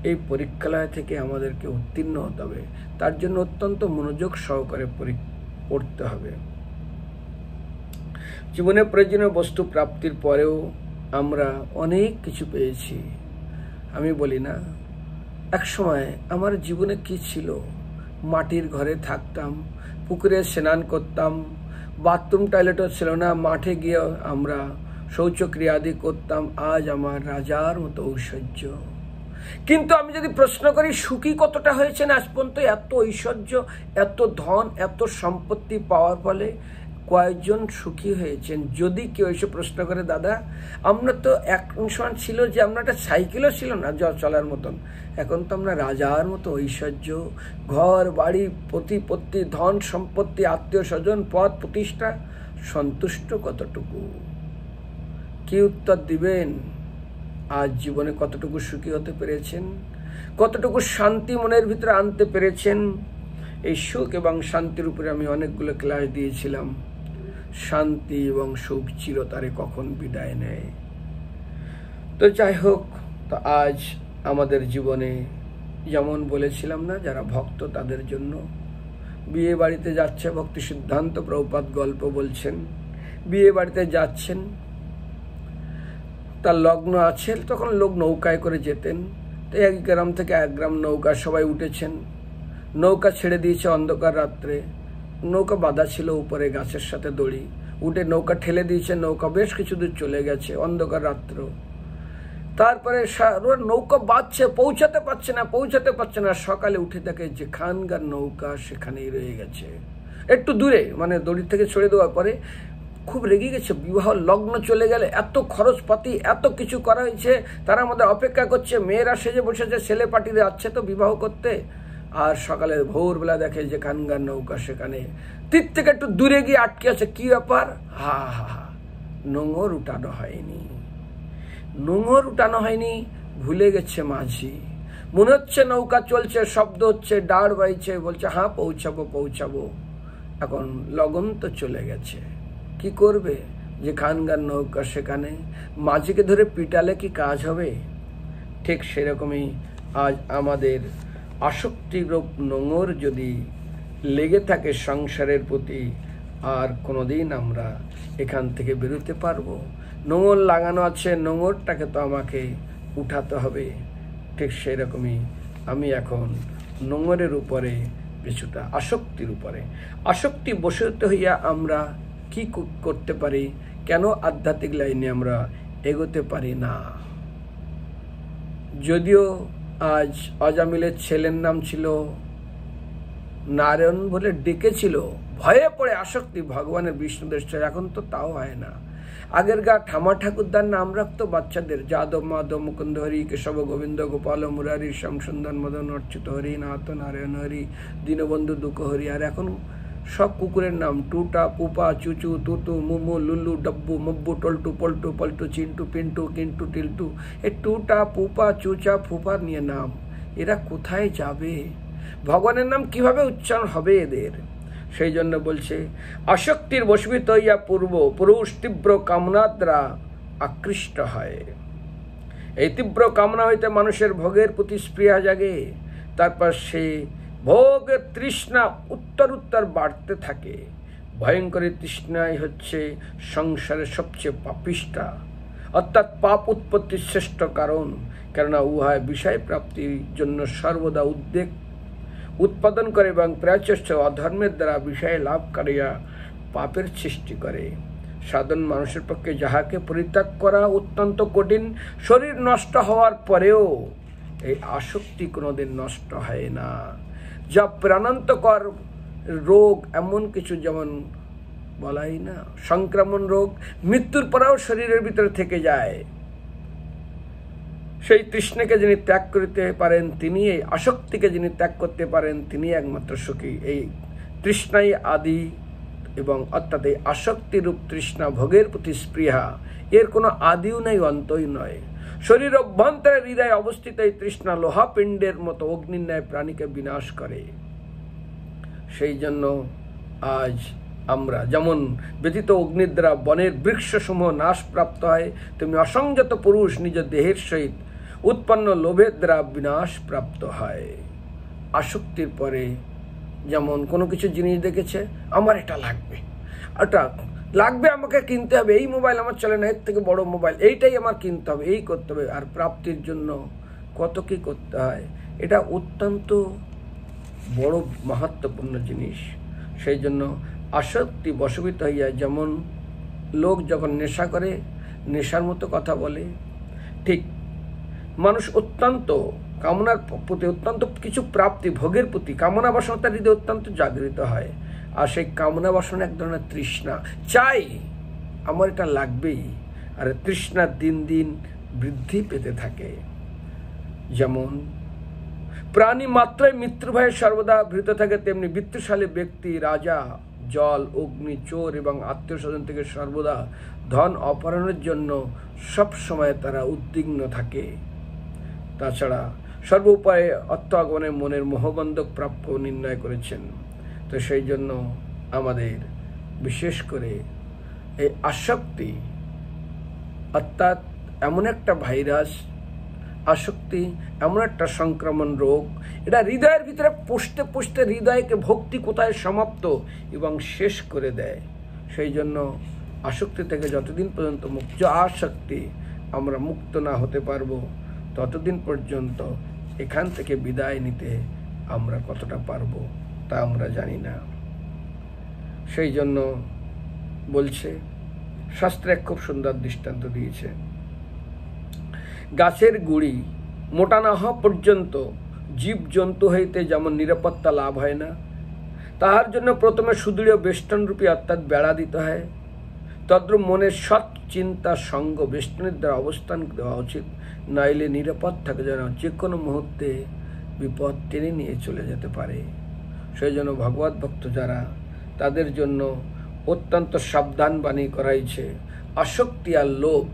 এই পরীক্ষালয় থেকে আমাদেরকে উত্তীর্ণ হতে হবে। তার জন্য অত্যন্ত মনোযোগ সহকারে পড়তে হবে। জীবনে প্রয়োজনীয় বস্তু প্রাপ্তির পরেও আমরা অনেক কিছু পেয়েছি। আমি বলি না, এক সময় আমার জীবনে কি ছিল, মাটির ঘরে থাকতাম, পুকুরে স্নান করতাম, বাথরুম টয়লেটও ছিল না, মাঠে গিয়ে আমরা শৌচক্রিয়াদি করতাম। আজ আমার রাজার মতো ঐশ্বর্য। কিন্তু আমি যদি প্রশ্ন করি সুখী কতটা হয়েছেন আজ পর্যন্ত? এত ঐশ্বর্য, এত ধন, এত সম্পত্তি পাওয়ার ফলে কয়েকজন সুখী হয়েছেন? যদি কেউ এসে প্রশ্ন করে, দাদা আমরা তো এক সময় ছিল যে আমরা একটা সাইকেলও ছিল না চলার মতন, এখন তো আমরা রাজার মতো ঐশ্বর্য, ঘর বাড়ি প্রতিপত্তি, ধন সম্পত্তি, আত্মীয় স্বজন, পদ প্রতিষ্ঠা, সন্তুষ্ট কতটুকু? কি উত্তর দিবেন? আজ জীবনে কতটুকু সুখী হতে পেরেছেন? কতটুকু শান্তি মনের ভিতরে আনতে পেরেছেন? এই সুখ এবং শান্তির উপরে আমি অনেকগুলো ক্লাস দিয়েছিলাম। শান্তি এবং সুখ চিরতরে কখন বিদায় নেয়। তো যাই হোক, তো আজ আমাদের জীবনে যেমন বলেছিলাম না, যারা ভক্ত তাদের জন্য বিয়ে বাড়িতে যাচ্ছে, ভক্তি সিদ্ধান্ত প্রভুপাদ গল্প বলছেন। বিয়ে বাড়িতে যাচ্ছেন, তার লগ্ন আছে, তখন লোক নৌকায় করে যেতেন। তো এক গ্রাম থেকে এক গ্রাম নৌকা সবাই উঠেছেন। নৌকা ছেড়ে দিয়েছে অন্ধকার রাত্রে, নৌকা বাঁধা ছিল উপরে গাছের সাথে দড়ি, উঠে নৌকা ঠেলে দিয়েছে। নৌকা বেশ কিছু দূর চলে গেছে, অন্ধকার রাত্র। তারপরে নৌকা বাঁধছে, পৌঁছাতে পারছে না। সকালে উঠে দেখে যেখানকার নৌকা সেখানেই রয়ে গেছে, একটু দূরে, মানে দড়ি থেকে ছড়ে দেওয়ার পরে খুব রেগে গেছে। বিবাহ লগ্ন চলে গেলে এত খরচপাতি, এত কিছু করা হয়েছে, তারা আমাদের অপেক্ষা করছে, মেয়েরা সেজে বসেছে, ছেলে পার্টিতে যাচ্ছে তো বিবাহ করতে। আর সকালে ভোরবেলা দেখে যেখানকার নৌকা সেখানে তীর থেকে একটু দূরে গিয়ে আটকে আছে। কি ব্যাপার? হা হা হা, নোঙর উঠানো হয়নি। ভুলে গেছে মাঝি, মনে হচ্ছে নৌকা চলছে, শব্দ হচ্ছে, ডাড় বাইছে, বলছে হ্যাঁ পৌঁছাবো পৌঁছাবো। এখন লগন তো চলে গেছে, কি করবে? যেখানকার নৌকা সেখানে, মাঝিকে ধরে পিটালে কি কাজ হবে? ঠিক সেরকমই আজ আমাদের আসক্তিরূপ নোঙর যদি লেগে থাকে সংসারের প্রতি, আর কোনোদিন আমরা এখান থেকে বেরোতে পারবো? নোঙর লাগানো আছে, নোঙরটাকে তো আমাকে উঠাতে হবে। ঠিক সেরকমই আমি এখন নোঙরের উপরে কিছুটা আসক্তির উপরে আসক্তি বশীভূত হইয়া আমরা কি করতে পারি? কেন আধ্যাত্মিক লাইনে আমরা এগোতে পারি না? যদিও আজ অজামিলের ছেলের নাম ছিল নারায়ণ বলে ডেকেছিল, ভয়ে পড়ে আসক্তি ভগবানের বিষ্ণুদেশ, এখন তো তাও হয় না। আগের ঠামা ঠাকুরদার নাম রাখতো বাচ্চাদের, যাদব মাধব মুকুন্দ হরি কেশব গোবিন্দ গোপাল মুরারি শ্যামসুন্দর মদন অর্চিত হরি নাথ নারায়ণ হরি দীনবন্ধু দুঃখ হরি। আর এখন সব কুকুরের নাম, টুটা পুপা চুচু তুতু মুমু লুল্লু ডব্বু মব্বু টল্টু পল্টু পল্টু চিন্টু পিন্টু কিন্টু টিল্টু। এই টুটা পুপা চুচা ফুপা নিয়ে নাম, এরা কোথায় যাবে? ভগবানের নাম কিভাবে উচ্চারণ হবে এদের? সেই জন্য বলছে আসক্তির বশীভূত হইয়া পুরুষ তীব্র কামনার দ্বারা আকৃষ্ট হয়। এই তীব্র কামনা হইতে মানুষের ভোগের প্রতি স্পৃহা জাগে, তারপর সে ভোগের তৃষ্ণা উত্তর উত্তর বাড়তে থাকে। ভয়ঙ্করী তৃষ্ণাই হচ্ছে সংসারের সবচেয়ে পাপিষ্ঠা, অর্থাৎ পাপ উৎপত্তির শ্রেষ্ঠ কারণ। কেননা উহায় বিষয় প্রাপ্তির জন্য সর্বদা উদ্বেগ উৎপাদন করে এবং প্রায়শ্চিত্ত অধর্মের দ্বারা বিষয় লাভ করিয়া পাপের সৃষ্টি করে। সাধারণ মানুষের পক্ষে যাহাকে পরিত্যাগ করা অত্যন্ত কঠিন। শরীর নষ্ট হওয়ার পরেও এই আসক্তি কোনোদিন নষ্ট হয় না। যা প্রাণান্তকর রোগ, এমন কিছু যেমন বলাই না সংক্রমণ রোগ, মৃত্যুর পরেও শরীরের ভিতরে থেকে যায়। সেই তৃষ্ণাকে যিনি ত্যাগ করতে পারেন, তিনি এই আসক্তিকে যিনি ত্যাগ করতে পারেন, তিনি একমাত্র সুখী। এই তৃষ্ণাই আদি এবং অর্থাৎ এই আসক্তিরূপ তৃষ্ণা, ভোগের প্রতি স্পৃহা, এর কোনো আদিও নাই অন্তই নয়। শরীর অভ্যন্তরে হৃদয়ে অবস্থিত এই তৃষ্ণা লোহাপিণ্ডের মতো অগ্নির ন্যায় প্রাণীকে বিনাশ করে। সেই জন্য আজ আমরা যেমন ব্যতীত অগ্নির দ্বারা বনের বৃক্ষসমূহ নাশ প্রাপ্ত হয়, তেমনি অসংযত পুরুষ নিজ দেহের সহিত উৎপন্ন লোভের দ্বারা বিনাশ প্রাপ্ত হয়। আসক্তির পরে যেমন কোনো কিছু জিনিস দেখেছে, আমার এটা লাগবে, এটা লাগবে, আমাকে কিনতে হবে, এই মোবাইল আমার চলে না, এর থেকে বড় মোবাইল, এইটাই আমার কিনতে হবে, এই করতে হবে। আর প্রাপ্তির জন্য কত কি করতে হয়, এটা অত্যন্ত বড় মাহাত্ম্যপূর্ণ জিনিস। সেই জন্য আসক্তি বশীভূত হইয়া, যেমন লোক যখন নেশা করে, নেশার মতো কথা বলে, ঠিক মানুষ অত্যন্ত কামনার প্রতি, অত্যন্ত কিছু প্রাপ্তি ভোগের প্রতি কামনা বাসনা তার হৃদয়ে অত্যন্ত জাগৃত হয়। আর সেই কামনা বাসনা এক ধরনের তৃষ্ণা, চাই, আমার এটা লাগবেই। আর তৃষ্ণা দিন দিন বৃদ্ধি পেতে থাকে। যেমন প্রাণী মাত্রায় মৃত্যু ভয়ে সর্বদা ভীত থাকে, তেমনি বৃত্তশালী ব্যক্তি রাজা, জল, অগ্নি, চোর এবং আত্মীয় স্বজন থেকে সর্বদা ধন অপহরণের জন্য সব সময় তারা উদ্বিগ্ন থাকে। তাছাড়া সর্বোপায়ে অর্থাগমনে মনের মোহবন্ধক প্রাপ্য নির্ণয় করেছেন। তো সেই জন্য আমাদের বিশেষ করে এই আসক্তি অর্থাৎ এমন একটা ভাইরাস, আসক্তি এমন একটা সংক্রমণ রোগ, এটা হৃদয়ের ভিতরে পুষতে পুষতে হৃদয়কে ভক্তি কোথায় সমাপ্ত এবং শেষ করে দেয়। সেই জন্য আসক্তি থেকে যতদিন পর্যন্ত মুক্ত, আসক্তি আমরা মুক্ত না হতে পারবো, ততদিন পর্যন্ত এখান থেকে বিদায় নিতে আমরা কতটা পারবো তা আমরা জানি না। সেই জন্য বলছে শাস্ত্রে খুব সুন্দর দৃষ্টান্ত দিয়েছে, গাছের গুড়ি মোটা না হওয়া পর্যন্ত জীব জন্তু হইতে যেমন নিরাপত্তা লাভ হয় না, তাহার জন্য প্রথমে সুদৃঢ় বেষ্টনরূপী অর্থাৎ বেড়া দিতে হয়। তদ্রূপ মনের সৎ চিন্তা সঙ্গ বেষ্টনের দ্বারা অবস্থান দেওয়া উচিত, নাইলে নিরাপদ থাকে যেন যে কোনো মুহূর্তে বিপদ টেনে নিয়ে চলে যেতে পারে। সেই জন্য ভগবত ভক্ত যারা, তাদের জন্য অত্যন্ত সাবধান বাণী করাইছে। আসক্তি আর লোভ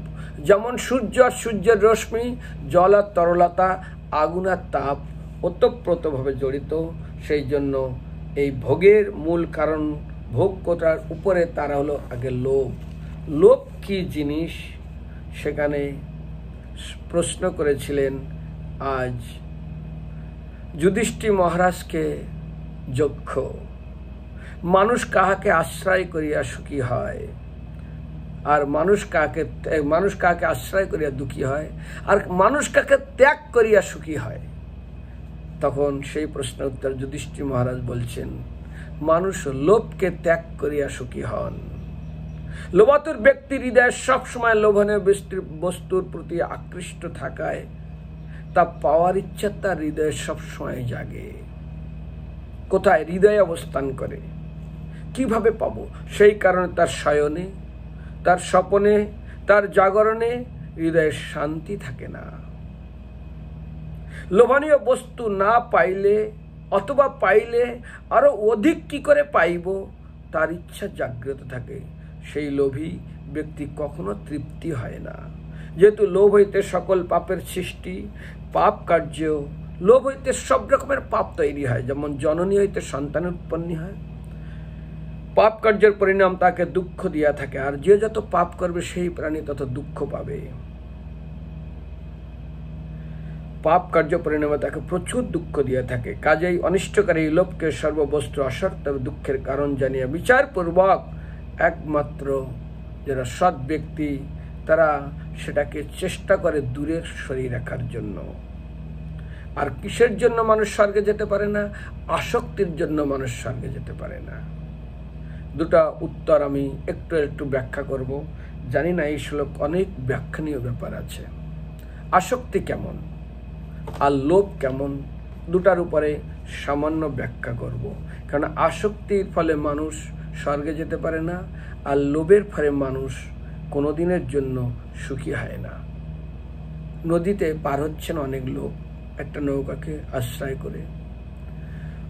যেমন সূর্য আর সূর্যের রশ্মি, জল আর তরলতা আগুন আর তাপ ওতপ্রোতভাবে জড়িত। সেই জন্য এই ভোগের মূল কারণ, ভোগ করার উপরে তারা হলো আগে লোভ। লোভ কি জিনিস সেখানে প্রশ্ন করেছিলেন আজ যুধিষ্ঠির মহারাজকে যক্ষ। মানুষ কাহাকে আশ্রয় করিয়া সুখী হয়, আর মানুষ কাকে আশ্রয় করিয়া দুঃখী হয়, আর মানুষ কাকে ত্যাগ করিয়া সুখী হয়? তখন সেই প্রশ্নের উত্তর যুধিষ্ঠির মহারাজ বলছেন, মানুষ লোভকে ত্যাগ করিয়া সুখী হন। লোভাতুর ব্যক্তির হৃদয় সবসময় লোভনীয় বস্তুর প্রতি আকৃষ্ট থাকায় তা পাওয়ার ইচ্ছা তার হৃদয়ে সবসময় জাগে। কোথায়? হৃদয়ে অবস্থান করে। কিভাবে পাবো? সেই কারণে তার শয়নে, তার স্বপনে, তার জাগরণে হৃদয়ে শান্তি থাকে না। লোভনীয় বস্তু না পাইলে অথবা পাইলে আরো অধিক কি করে পাইব তার ইচ্ছা জাগ্রত থাকে। সেই লোভী ব্যক্তি কখনো তৃপ্তি হয় না। যেহেতু লোভ হইতে সকল পাপের সৃষ্টি, পাপ কার্য, লোভ হইতে সব রকমের পাপ তৈরি হয়। যেমন জননী হইতে সন্তান উৎপন্ন হয়, পাপ কার্যের পরিণাম তাকে দুঃখ দিয়া থাকে, আর যে যত পাপ করবে সেই প্রাণী তত দুঃখ পাবে। পাপ কার্য পরিণামে তাকে প্রচুর দুঃখ দিয়া থাকে। কাজেই অনিষ্টকারী লোভকে সর্ববস্তু অসর্ত দুঃখের কারণ জানিয়া বিচারপূর্বক একমাত্র যারা সৎ ব্যক্তি তারা সেটাকে চেষ্টা করে দূরে সরিয়ে রাখার জন্য। আর কিসের জন্য মানুষ স্বর্গে যেতে পারে না? আসক্তির জন্য মানুষ স্বর্গে যেতে পারে না। দুটা উত্তর আমি একটু ব্যাখ্যা করব। জানি না এই শ্লোক অনেক ব্যাখ্যানীয় ব্যাপার আছে। আসক্তি কেমন আর লোভ কেমন, দুটার উপরে সামান্য ব্যাখ্যা করব। কারণ আসক্তির ফলে মানুষ স্বর্গে যেতে পারে না, আর লোভের ফলে মানুষ কোনোদিনের জন্য সুখী হয় না। নদীতে পার হচ্ছেন অনেক লোক একটা নৌকাকে আশ্রয় করে।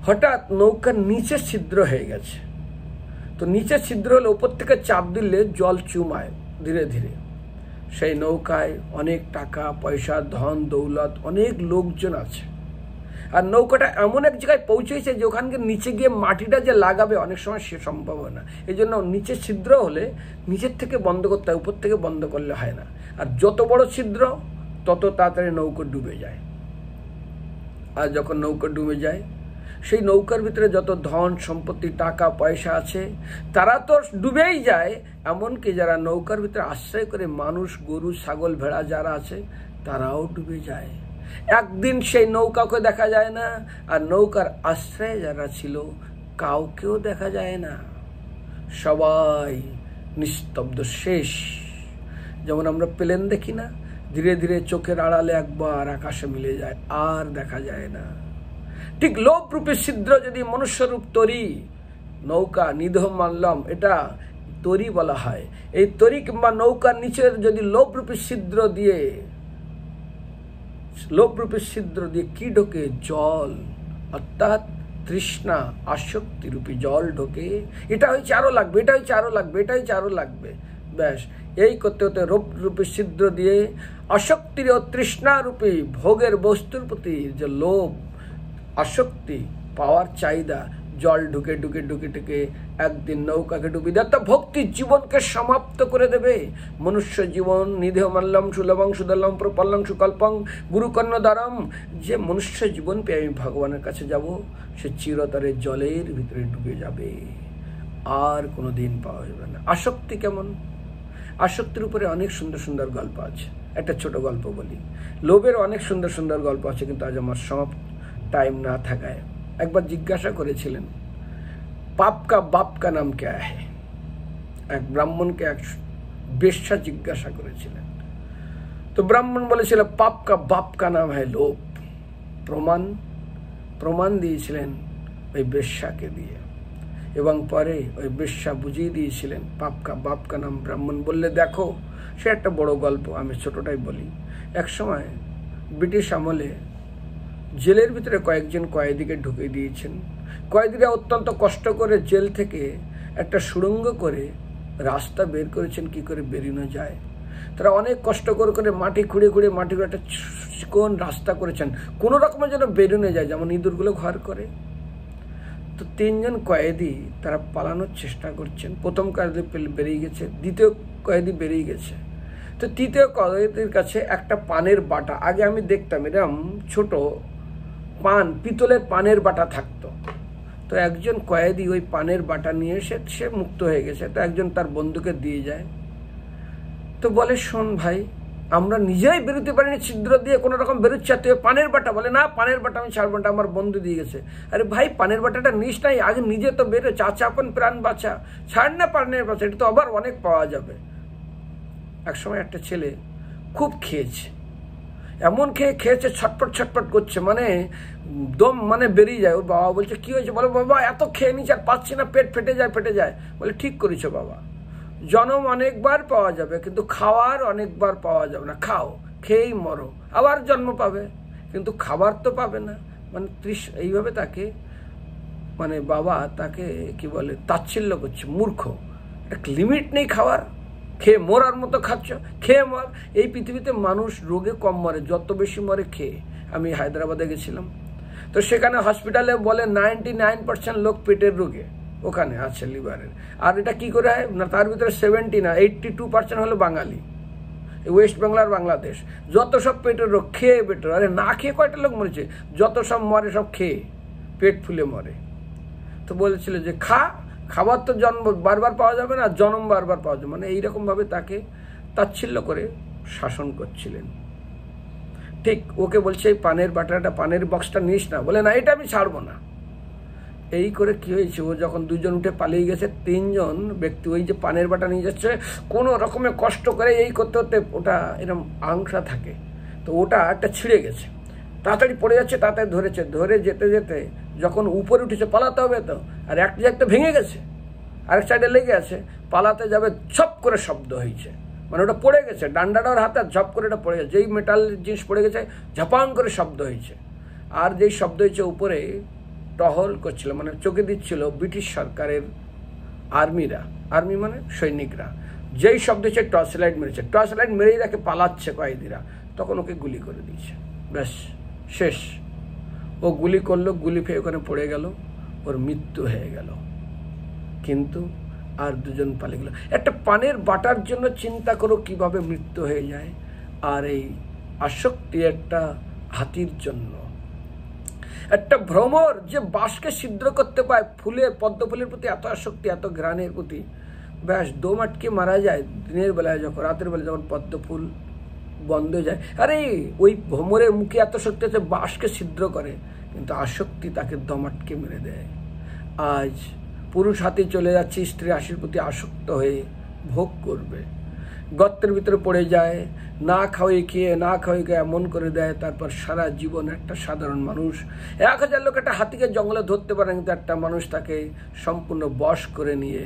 হঠাৎ নৌকার নিচে ছিদ্র হয়ে গেছে। তো নিচে ছিদ্র হলে উপর থেকে চাপ দিলে জল চুমায় ধীরে ধীরে। সেই নৌকায় অনেক টাকা পয়সা, ধন দৌলত, অনেক লোকজন আছে। আর নৌকাটা এমন এক জায়গায় পৌঁছেছে যে ওখানকে নিচে গিয়ে মাটিটা যে লাগাবে অনেক সময় সে সম্ভব হয় না। এই জন্য নিচে ছিদ্র হলে নিচের থেকে বন্ধ করতে হয়, উপর থেকে বন্ধ করলে হয় না। আর যত বড় ছিদ্র তত তাড়াতাড়ি নৌকা ডুবে যায়। আর যখন নৌকা ডুবে যায়, সেই নৌকার ভিতরে যত ধন সম্পত্তি টাকা পয়সা আছে তারা তো ডুবেই যায়। এমনকি যারা নৌকার ভিতরে আশ্রয় করে মানুষ, গরু, ছাগল, ভেড়া যারা আছে তারাও ডুবে যায়। একদিন সেই নৌকাকে দেখা যায় না, আর নৌকার আশ্রয়ে যারা ছিল কাউকেও দেখা যায় না। সবাই নিস্তব্ধ, শেষ। যেমন আমরা প্লেন দেখি না, ধীরে ধীরে চোখের আড়ালে একবার আকাশে মিলে যায়, আর দেখা যায় না। ঠিক লোভ রূপে ছিদ্র যদি মনুষ্যরূপ তরি, নৌকা নিধম মানলাম, এটা তরি বলা হয়। এই তরি কিংবা নৌকার নিচে যদি লোভ রূপে ছিদ্র দিয়ে কি ঢোকে? জল, অর্থাৎ তৃষ্ণা, আসক্তি রূপী জল ঢোকে। এটা হচ্ছে আরো লাগবে, এটা হচ্ছে আরো লাগবে, এটা হচ্ছে আরো লাগবে। ব্যাস এই করতে হতে লোভ রূপী ছিদ্র দিয়ে আসক্তির ও তৃষ্ণা রূপী ভোগের বস্তুর প্রতি যে লোভ, আসক্তি, পাওয়ার চাহিদা, জল ঢুকে ঢুকে ঢুকে ঢুকে একদিন নৌকাকে ডুবিয়ে দেয়। ভক্তির জীবনকে সমাপ্ত করে দেবে। মনুষ্য জীবন নিধেয় মাল্লম সুলভং সুদলম প্রপল্লং সুকল্পং গুরুকর্ণদ্বারম। যে মনুষ্য জীবন পেয়ে আমি ভগবানের কাছে যাব, সে চিরতরে জলের ভিতরে ডুবে যাবে, আর কোনো দিন পাওয়া যাবে না। আসক্তি কেমন? আসক্তির উপরে অনেক সুন্দর সুন্দর গল্প আছে। একটা ছোট গল্প বলি। লোভের অনেক সুন্দর সুন্দর গল্প আছে, কিন্তু আজ আমার সব টাইম না থাকায়। একবার জিজ্ঞাসা করেছিলেন, পাপ কা বাপ কা নাম ক্যা है? এক ব্রাহ্মণকে এক বেশ্যা জিজ্ঞাসা করেছিলেন। তো ব্রাহ্মণ বলেছিল, পাপ কা বাপ কা নাম है লোভ। প্রমাণ দিয়েছিলেন ওই বেশ্যাকে দিয়ে, এবং পরে ওই বেশ্যা বুঝিয়ে দিয়েছিলেন পাপ কা বাপ কা নাম। ব্রাহ্মণ বললে, দেখো, সে একটা বড় গল্প, আমি ছোটটাই বলি। এক সময় ব্রিটিশ আমলে জেলের ভিতরে কয়েকজন কয়েদিকে ঢুকে দিয়েছেন। কয়েদিরা অত্যন্ত কষ্ট করে জেল থেকে একটা সুড়ঙ্গ করে রাস্তা বের করেছেন, কি করে বেরিয়ে যায়। তারা অনেক কষ্ট করে করে মাটি খুঁড়ে খুঁড়ে মাটি একটা চিকন রাস্তা করেছেন, কোনো রকমের যেন বেরোনো যায়, যেমন ইঁদুরগুলো ঘর করে। তো 3 জন কয়েদি তারা পালানোর চেষ্টা করছেন। প্রথম কয়েদি বেরিয়ে গেছে, দ্বিতীয় কয়েদি বেরিয়ে গেছে। তো তৃতীয় কয়েদির কাছে একটা পানের বাটা, আগে আমি দেখতাম এরকম ছোট পান, পিতলের পানের বাটা থাকতো। তো একজন কয়েদি ওই পানের বাটা নিয়ে এসে সে মুক্ত হয়ে গেছে। তো একজন তার বন্ধুকে দিয়ে যায়। তো বলে, শোন ভাই, আমরা নিজেই বেরোতে পারিনি, ছিদ্র দিয়ে কোনো রকম বেরোচ্ছে, তুই পানের বাটা। বলে, না, পানের বাটা আমি ছাড়বো না, আমার বন্ধু দিয়ে গেছে। আরে ভাই, পানের বাটাটা নিস নাই, আগে নিজে তো বেরো, চাচা আপন প্রাণ বাঁচা, ছাড় না পানের বাচ্চা, এটা তো আবার অনেক পাওয়া যাবে। একসময় একটা ছেলে খুব খেয়েছে, এমন খেয়েছে ছটপট ছটপট করছে, মানে দম মানে বেরিয়ে যায়। ওর বাবা বলছে, কি হয়েছে? বলে, বাবা এত খেয়ে নিচ্ছে আর পাচ্ছি না, পেট ফেটে যায়। বলে, ঠিক করেছো বাবা, জন্ম অনেকবার পাওয়া যাবে কিন্তু খাওয়ার অনেকবার পাওয়া যাবে না। খাও, খেয়েই মরো, আবার জন্ম পাবে, কিন্তু খাবার তো পাবে না। মানে এইভাবে তাকে, মানে বাবা তাকে কি বলে, তাচ্ছিল্য করছে, মূর্খ, একটা লিমিট নেই খাওয়ার, খেয়ে মরার মতো খাচ্ছ, খেয়ে মর। এই পৃথিবীতে মানুষ রোগে কম মরে, যত বেশি মরে খেয়ে। আমি হায়দ্রাবাদে গেছিলাম, তো সেখানে হসপিটালে বলে 99% লোক পেটের রোগে ওখানে আছে, লিভারের। আর এটা কি করে হয় না, তার ভিতরে 82% হলো বাঙালি, ওয়েস্ট বেঙ্গল, বাংলাদেশ। যত সব পেটের রোগ, খেয়ে পেটের, আরে না খেয়ে কয়টা লোক মরেছে, যত সব মরে সব খেয়ে, পেট ফুলে মরে। তো বলেছিল যে খাবার তো জন্ম বারবার পাওয়া যাবে না, জন্ম বারবার পাওয়া যাবে, মানে এইরকমভাবে তাকে তাচ্ছিল্য করে শাসন করছিলেন। ঠিক ওকে বলছে, এই পানের বাটাটা, পানের বক্সটা নিস না। বলে, না, এটা আমি ছাড়বো না। এই করে কি হয়েছে, ও যখন 2 জন উঠে পালিয়ে গেছে, 3 জন ব্যক্তি ওই যে পানের বাটা নিয়ে যাচ্ছে, কোনো রকমে কষ্ট করে এই করতে করতে, ওটা এরকম আংশা থাকে, তো ওটা একটা ছিঁড়ে গেছে, তাড়াতাড়ি পড়ে যাচ্ছে, তাড়াতাড়ি ধরে যেতে যেতে যখন উপরে উঠেছে, পালাতে হবে তো, আর এক জায়গায় ভেঙে গেছে, আরেক সাইডে লেগে আছে, পালাতে যাবে, ঝপ করে শব্দ হয়েছে, মানে ওটা পড়ে গেছে, ডান্ডাটার হাতে ঝপ করে এটা পড়ে গেছে, যেই মেটাল জিনিস পড়ে গেছে, ঝপাং করে শব্দ হয়েছে। আর যেই শব্দ হয়েছে, উপরে টহল করছিল, মানে চোখে দিচ্ছিল ব্রিটিশ সরকারের আর্মি মানে সৈনিকরা। যেই শব্দ হচ্ছে, টর্চ লাইট মেরেই তাকে পালাচ্ছে কয়েদিরা, তখন ওকে গুলি করে দিয়েছে, ব্যাস শেষ। ও গুলি করলো, গুলি খেয়ে ওখানে পড়ে গেল, ওর মৃত্যু হয়ে গেল। কিন্তু আর 2 জন পালিয়ে গেল। একটা পানের বাটার জন্য চিন্তা করো কিভাবে মৃত্যু হয়ে যায়। আর এই আসক্তি একটা হাতির জন্য, একটা ভ্রমর যে বাঁশকে ছিদ্র করতে পায়, পদ্ম ফুলের প্রতি এত আসক্তি, এত ঘ্রাণের প্রতি, ব্যাস দম আটকে মারা যায় দিনের বেলায়, যখন রাতের বেলায় যখন পদ্ম ফুল বন্ধ হয়ে যায়। আরে ওই ভ্রমরের মুখে এত শক্তি আছে, বাঁশকে ছিদ্র করে, কিন্তু আসক্তি তাকে দম আটকে মেরে দেয়। আজ পুরুষ হাতি চলে যাচ্ছে, স্ত্রী হাসির প্রতি আসক্ত হয়ে ভোগ করবে, গর্তের ভিতরে পড়ে যায়, না খাওয়াই খেয়ে এমন করে দেয়। তারপর সারা জীবন একটা সাধারণ মানুষ, 1000 লোক একটা হাতিকে জঙ্গলে ধরতে পারে, কিন্তু একটা মানুষ তাকে সম্পূর্ণ বশ করে নিয়ে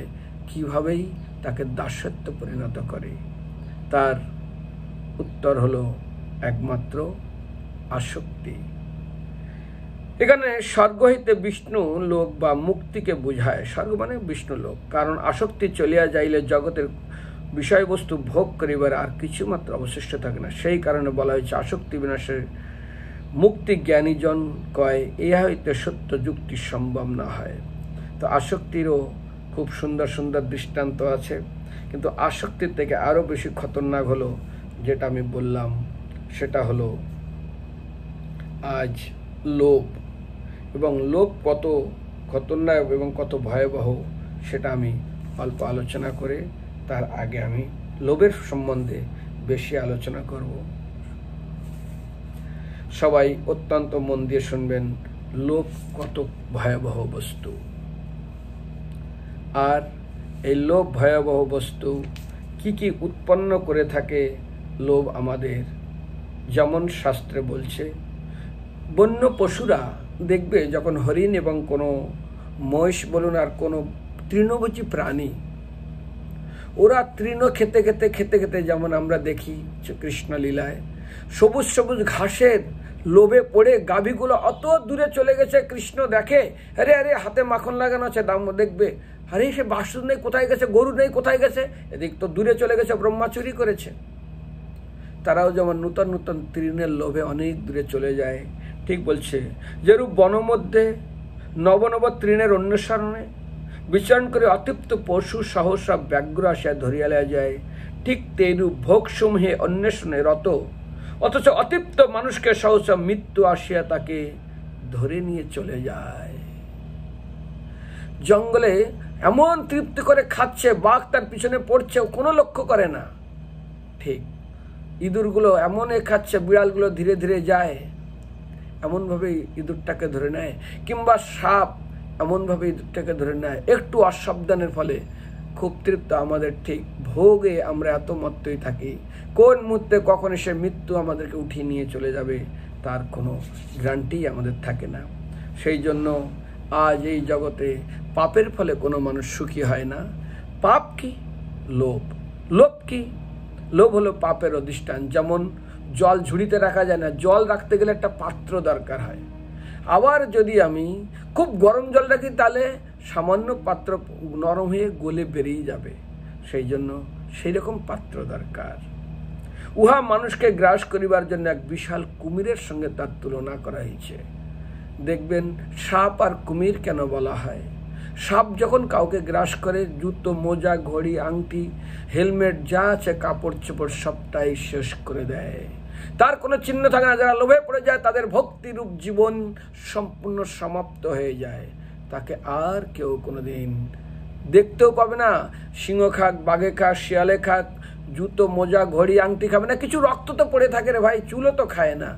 কিভাবেই তাকে দাসত্ব পরিণত করে। তার উত্তর হলো একমাত্র আসক্তি। এখানে স্বর্গ হইতে বিষ্ণু লোক বা মুক্তিকে বোঝায়। স্বর্গ মানে বিষ্ণু লোক, কারণ আসক্তি চলিয়া যাইলে জগতের বিষয়বস্তু ভোগ করিবার আর কিছু মাত্র অবশিষ্ট থাকে না। সেই কারণে বলা হয়েছে, আসক্তি বিনাশের মুক্তি জ্ঞানীজন কয়, ইহা হইতে সত্য যুক্তি সম্ভব না হয়। তো আসক্তিরও খুব সুন্দর সুন্দর দৃষ্টান্ত আছে, কিন্তু আসক্তির থেকে আরও বেশি খতরনাক হলো যেটা আমি বললাম, সেটা হলো আজ লোভ। এবং লোভ কত খতরনাক এবং কত ভয়াবহ সেটা আমি অল্প আলোচনা করে, তার আগে আমি লোভের সম্বন্ধে বেশি আলোচনা করব। সবাই অত্যন্ত মন দিয়ে শুনবেন, লোভ কত ভয়াবহ বস্তু। আর এই লোভ ভয়াবহ বস্তু কি কি উৎপন্ন করে থাকে লোভ আমাদের, যেমন শাস্ত্রে বলছে, বন্য পশুরা দেখবে যখন হরিণ এবং কোনো মহিষ বলুন আর কোনো তৃণভোজী প্রাণী, ওরা তৃণ খেতে খেতে খেতে খেতে, যেমন আমরা দেখি কৃষ্ণ লীলায়, সবুজ সবুজ ঘাসের লোভে পড়ে গাভীগুলো অত দূরে চলে গেছে, কৃষ্ণ দেখে, আরে হাতে মাখন লাগানো আছে, দাম দেখবে, আরে সে বাসুর নেই কোথায় গেছে, গরু নেই কোথায় গেছে, এদিক তো দূরে চলে গেছে, ব্রহ্মা চুরি করেছে। তারাও যেমন নূতন নূতন তৃণের লোভে অনেক দূরে চলে যায়, ঠিক বলছে, যেরূপ বনমধ্যে নব নব তৃণের অন্বেষণে বিচরণ করে অতৃপ্ত পশু সহসা ব্যাঘ্র আসিয়া ধরিয়া লওয়া যায়, ঠিক তেরূপ ভোগসমূহে অন্বেষণে রত অথচ অতৃপ্ত মানুষকে সহসা মৃত্যু আসিয়া তাকে ধরে নিয়ে চলে যায়। জঙ্গলে এমন তৃপ্তি করে খাচ্ছে, বাঘ তার পিছনে পড়ছে, কোনো লক্ষ্য করে না। ঠিক ইঁদুরগুলো এমন খাচ্ছে, বিড়ালগুলো ধীরে ধীরে যায়, এমনভাবেই ইঁদুরটাকে ধরে নেয়, কিংবা সাপ এমনভাবে ইঁদুরটাকে ধরে নেয় একটু অসাবধানের ফলে। খুব তৃপ্ত আমাদের, ঠিক ভোগে আমরা এত মত্তই থাকি, কোন মুহূর্তে কখন এসে মৃত্যু আমাদেরকে উঠিয়ে নিয়ে চলে যাবে তার কোনো গ্যারান্টি আমাদের থাকে না। সেই জন্য আজ এই জগতে পাপের ফলে কোনো মানুষ সুখী হয় না। পাপ কি? লোভ। লোভ কি? লোভ হলো পাপের অধিষ্ঠান। যেমন জল ঝুড়িতে রাখা যায় না, জল রাখতে গেলে একটা পাত্র দরকার হয়। আবার যদি আমি খুব গরম জল রাখি তাহলে সামান্য পাত্র নরম হয়ে গলে বেরিয়ে যাবে, সেই জন্য সেই রকম পাত্র দরকার। উহা মানুষকে গ্রাস করিবার জন্য এক বিশাল কুমিরের সঙ্গে তার তুলনা করা হয়েছে। দেখবেন সাপ আর কুমির কেন বলা হয়? সাপ যখন কাউকে গ্রাস করে জুতো, মোজা, ঘড়ি, আংটি, হেলমেট যা আছে, কাপড় চোপড় সবটাই শেষ করে দেয়, তার কোনো চিহ্ন থাকে না। যারা লোভে পড়ে যায় তাদের ভক্তিরূপ জীবন সম্পূর্ণ সমাপ্ত হয়ে যায়, তাকে আর কেউ কোনোদিন দেখতেও পাবে না। সিংহ খাক, বাঘে খাক, শিয়ালে খাক, জুতো, মোজা, ঘড়ি, আংটি খাবে না, কিছু রক্ত তো পড়ে থাকে রে ভাই, চুলও তো খায় না,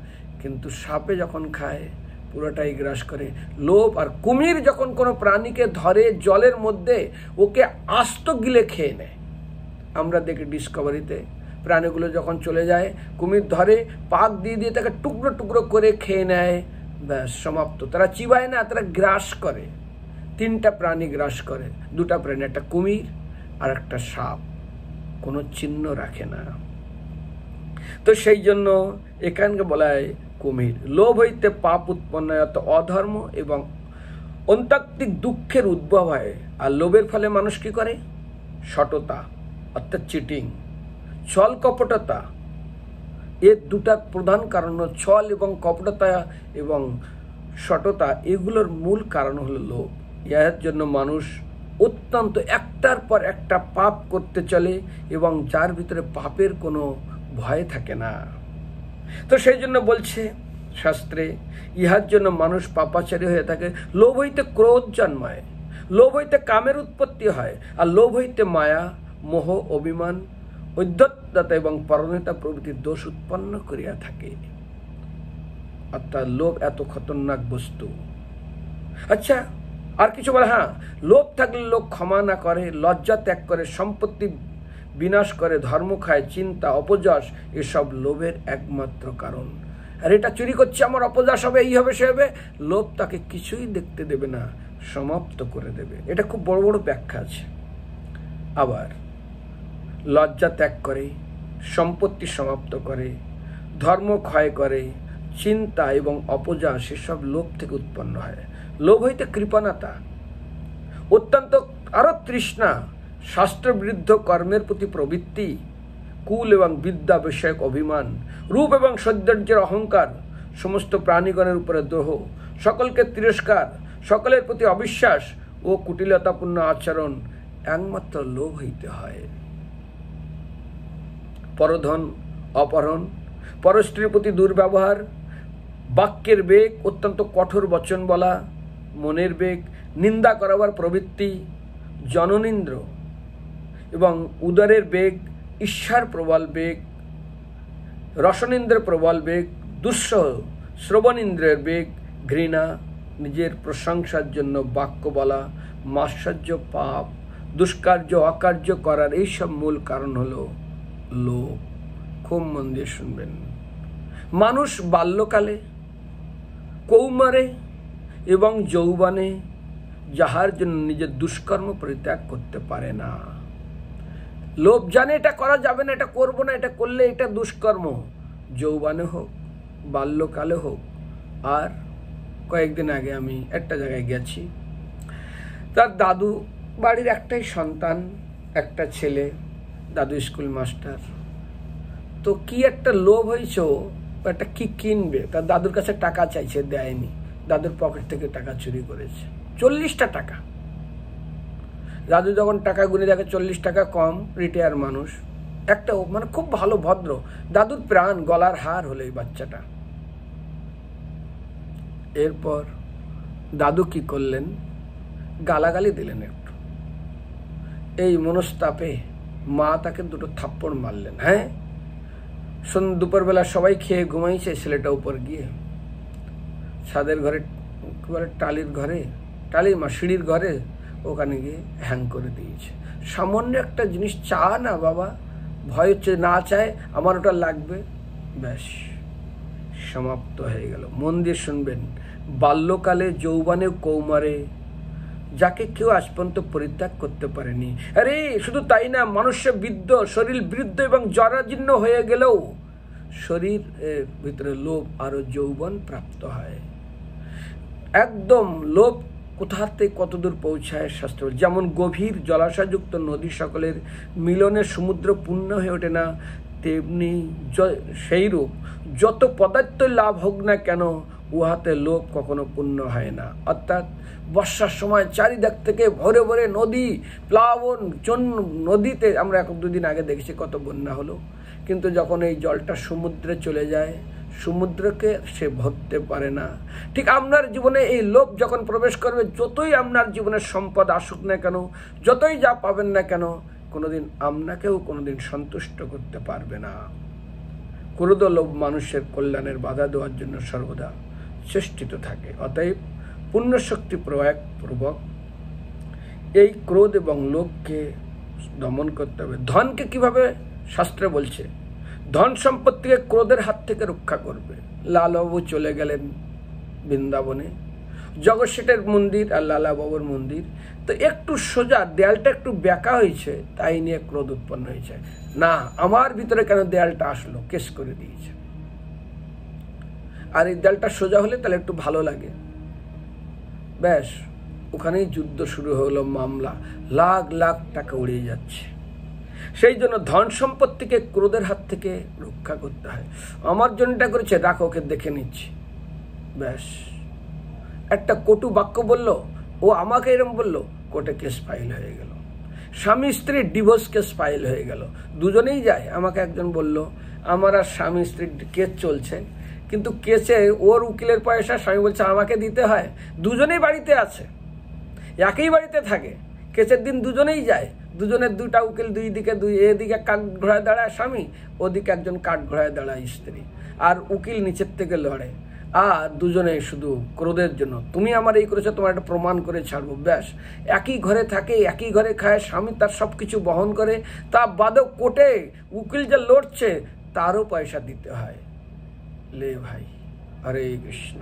কিন্তু সাপে যখন খায় পুরোটাই গ্রাস করে। লোভ আর কুমির যখন কোনো প্রাণীকে ধরে জলের মধ্যে, ওকে আস্ত গিলে খেয়ে নেয়। আমরা দেখি ডিসকভারিতে প্রাণীগুলো যখন চলে যায়, কুমির ধরে পাক দিয়ে দিয়ে তাকে টুকরো টুকরো করে খেয়ে নেয়, ব্যাস সমাপ্ত। তারা চিবায় না, তারা গ্রাস করে। 3টা প্রাণী গ্রাস করে, 2টা প্রাণী, একটা কুমির আর একটা সাপ, কোনো চিহ্ন রাখে না। তো সেই জন্য এখানকে বলা হয় কুমির। লোভ হইতে পাপ উৎপন্ন হয়, অর্থাৎ অধর্ম এবং অন্তাত্ত্বিক দুঃখের উদ্ভব হয়। আর লোভের ফলে মানুষ কি করে? সততা অর্থাৎ চিটিং, ছল কপটতা, এর 2টার প্রধান কারণ। ছল এবং কপটতা এবং সততা, এগুলোর মূল কারণ হলো লোভ। এর জন্য মানুষ অত্যন্ত একটার পর একটা পাপ করতে চলে এবং যার ভিতরে পাপের কোনো ভয় থাকে না। তো সেই জন্য বলছে শাস্ত্রে, ইহার জন্য মানুষ পাপাচারী হয়ে থাকে। লোভ হইতে ক্রোধ জন্মায়, লোভ হইতে কামের উৎপত্তি হয়, আর লোভ হইতে মায়া, মোহ, অভিমান, ঔদ্ধত্যতা এবং পরনিতা প্রভৃতি দোষ উৎপন্ন করিয়া থাকে। অর্থাৎ লোভ এত খতরনাক বস্তু। আচ্ছা, আর কিছু বলে? হ্যাঁ, লোভ থাকলে লোক ক্ষমা না করে, লজ্জা ত্যাগ করে, সম্পত্তি বিনাশ করে, ধর্ম খায়, চিন্তা, অপযশ, এসব লোভের একমাত্র কারণ। আর এটা চুরি করছে, আমার অপযশ হবে, এই হবে, সে হবে, লোভ তাকে কিছুই দেখতে দেবে না, সমাপ্ত করে দেবে। এটা খুব বড় বড় ব্যাখ্যা আছে। আবার লজ্জা ত্যাগ করে, সম্পত্তি সমাপ্ত করে, ধর্ম ক্ষয় করে, চিন্তা এবং অপযশ, এসব লোভ থেকে উৎপন্ন হয়। লোভ হইতে কৃপণতা, অত্যন্ত আরো তৃষ্ণা, শাস্ত্রবিরুদ্ধ কর্মের প্রতি প্রবৃত্তি, কুল এবং বিদ্যা বিষয়ক অভিমান, রূপ এবং সৌন্দর্যের অহংকার, সমস্ত প্রাণীগণের উপরে দ্রোহ, সকলকে তিরস্কার, সকলের প্রতি অবিশ্বাস ও কুটিলতাপূর্ণ আচরণ একমাত্র লোভ হইতে হয়। পরধন, অপহরণ, পরস্ত্রীর প্রতি দুর্ব্যবহার, বাক্যের বেগ, অত্যন্ত কঠোর বচন বলা, মনের বেগ, নিন্দা করাবার প্রবৃত্তি, জননিন্দ্র এবং উদরের বেগ, ঈর্ষার প্রবল বেগ, রসনিন্দ্রের প্রবল বেগ, দুঃসহ শ্রবণেন্দ্রের বেগ, ঘৃণা, নিজের প্রশংসার জন্য বাক্য বলা, মাৎসর্য, পাপ, দুষ্কার্য, অকার্য করার, এইসব মূল কারণ হলো লোভ। খুব মন দিয়ে শুনবেন। মানুষ বাল্যকালে, কৌমারে এবং যৌবনে যাহার জন্য নিজের দুষ্কর্ম পরিত্যাগ করতে পারে না, লোভ জানে এটা করা যাবে না, এটা করবো না, এটা করলে এটা দুষ্কর্ম, যৌবনে হোক, বাল্যকালে হোক। আর কয়েকদিন আগে আমি একটা জায়গায় গেছি, তার দাদু বাড়ির একটাই সন্তান, একটা ছেলে, দাদু স্কুল মাস্টার, তো কি একটা লোভ হয়েছে, একটা কি কিনবে, তার দাদুর কাছে টাকা চাইছে, দেয়নি, দাদুর পকেট থেকে টাকা চুরি করেছে, 40টা টাকা। দাদু যখন টাকা গুনে দেখে 40 টাকা কম, রিটায়ার মানুষ, একটা মানে খুব ভালো ভদ্র, দাদুর প্রাণ, গলার হার হলো এই বাচ্চাটা। এরপর দাদু কি করলেন, গালাগালি দিলেন একটু। এই মনস্তাপে মা তাকে 2টো থাপ্পড় মারলেন। হ্যাঁ, দুপুরবেলা সবাই খেয়ে ঘুমাইছে, ছেলেটা উপর গিয়ে ছাদের ঘরে, টালির ঘরে, সিঁড়ির ঘরে, ওখানে গিয়ে হ্যাং করে দিয়েছে। সামান্য একটা জিনিস চা না বাবা, ভয় হচ্ছে, না চায় আমার ওটা লাগবে, ব্যাস সমাপ্ত হয়ে গেল। মন দিয়ে শুনবেন, বাল্যকালে, যৌবনে, কৌমারে যাকে কেউ আজ পর্যন্ত পরিত্যাগ করতে পারেনি। আরে শুধু তাই না, মানুষের বৃদ্ধ, শরীর বৃদ্ধ এবং জরাজীর্ণ হয়ে গেলেও শরীর ভিতরে লোভ আরো যৌবন প্রাপ্ত হয়। একদম লোভ কোথাতে কতদূর পৌঁছায় শাস্ত্র, যেমন গভীর জলাশয়যুক্ত নদী সকলের মিলনে সমুদ্র পূর্ণ হয়ে ওঠে না, তেমনি সেইরূপ যত পদার্থ লাভ হোক না কেন, উহাতে লোভ কখনো পূর্ণ হয় না। অর্থাৎ বর্ষার সময় চারিদিক থেকে ভরে ভরে নদী, প্লাবন, নদীতে আমরা 1-2 দিন আগে দেখেছি কত বন্যা হলো, কিন্তু যখন এই জলটা সমুদ্রে চলে যায়, সমুদ্রকে সে ভরতে পারে না। ঠিক আপনার জীবনে এই লোভ যখন প্রবেশ করবে, যতই আপনার জীবনের সম্পদ আসুক না কেন, যতই যা পাবেন না কেন, কোনোদিন আপনাকেও কোনোদিন সন্তুষ্ট করতে পারবে না। ক্রোধ লোভ মানুষের কল্যাণের বাধা দেওয়ার জন্য সর্বদা চেষ্টিত থাকে। অতএব পুণ্যশক্তি প্রয়োগপূর্বক এই ক্রোধ এবং লোভকে দমন করতে হবে। ধনকে কিভাবে শাস্ত্রে বলছে, ধন সম্পত্তিকে ক্রোধের হাত থেকে রক্ষা করবে। লালবাবু চলে গেলেন বৃন্দাবনে, জগৎ শেঠের মন্দির আর লালাবাবুর মন্দির তো একটু সোজা, দেয়ালটা একটু বেঁকা হয়েছে, তাই নিয়ে ক্রোধ উৎপন্ন হয়েছে। না, আমার ভিতরে কেন দেয়ালটা আসলো, কেস করে দিয়েছে। আর এই দেয়ালটা সোজা হলে তাহলে একটু ভালো লাগে, ব্যাস ওখানেই যুদ্ধ শুরু হলো, মামলা, লাখ লাখ টাকা উড়িয়ে যাচ্ছে। সেই জন্য ধন সম্পত্তিকে ক্রোধের হাত থেকে রক্ষা করতে হয়। আমার জন্য এটা করেছে, রাখো, ওকে দেখে নিচ্ছি, ব্যাস। একটা কটু বাক্য বললো, ও আমাকে এরকম বললো, কোর্টে কেস ফাইল হয়ে গেল। স্বামী স্ত্রীর ডিভোর্স কেস ফাইল হয়ে গেল। দুজনেই যায়। আমাকে একজন বলল, আমার আর স্বামী স্ত্রীর কেস চলছে, কিন্তু কেসে ওর উকিলের পয়সা স্বামী বলছে আমাকে দিতে হয়। দুজনেই বাড়িতে আছে, একই বাড়িতে থাকে, কেসের দিন দুজনেই যায়, দুজনের 2টা উকিল, এদিকে কাঠ ঘোড়ায় দাঁড়ায় স্বামী, ওদিকে একজন কাঠ ঘোড়ায় দাঁড়ায় স্ত্রী, আর উকিল নিচের থেকে লড়ে। আর দুজনে শুধু ক্রোধের জন্য, তুমি আমার এই করেছো, তোমার একটা প্রমাণ করে ছাড়বো, ব্যাস। একই ঘরে থাকে, একই ঘরে খায়, স্বামী তার সব কিছু বহন করে, তা বাদেও কোর্টে উকিল যে লড়ছে তারও পয়সা দিতে হয়। লে ভাই, হরে কৃষ্ণ,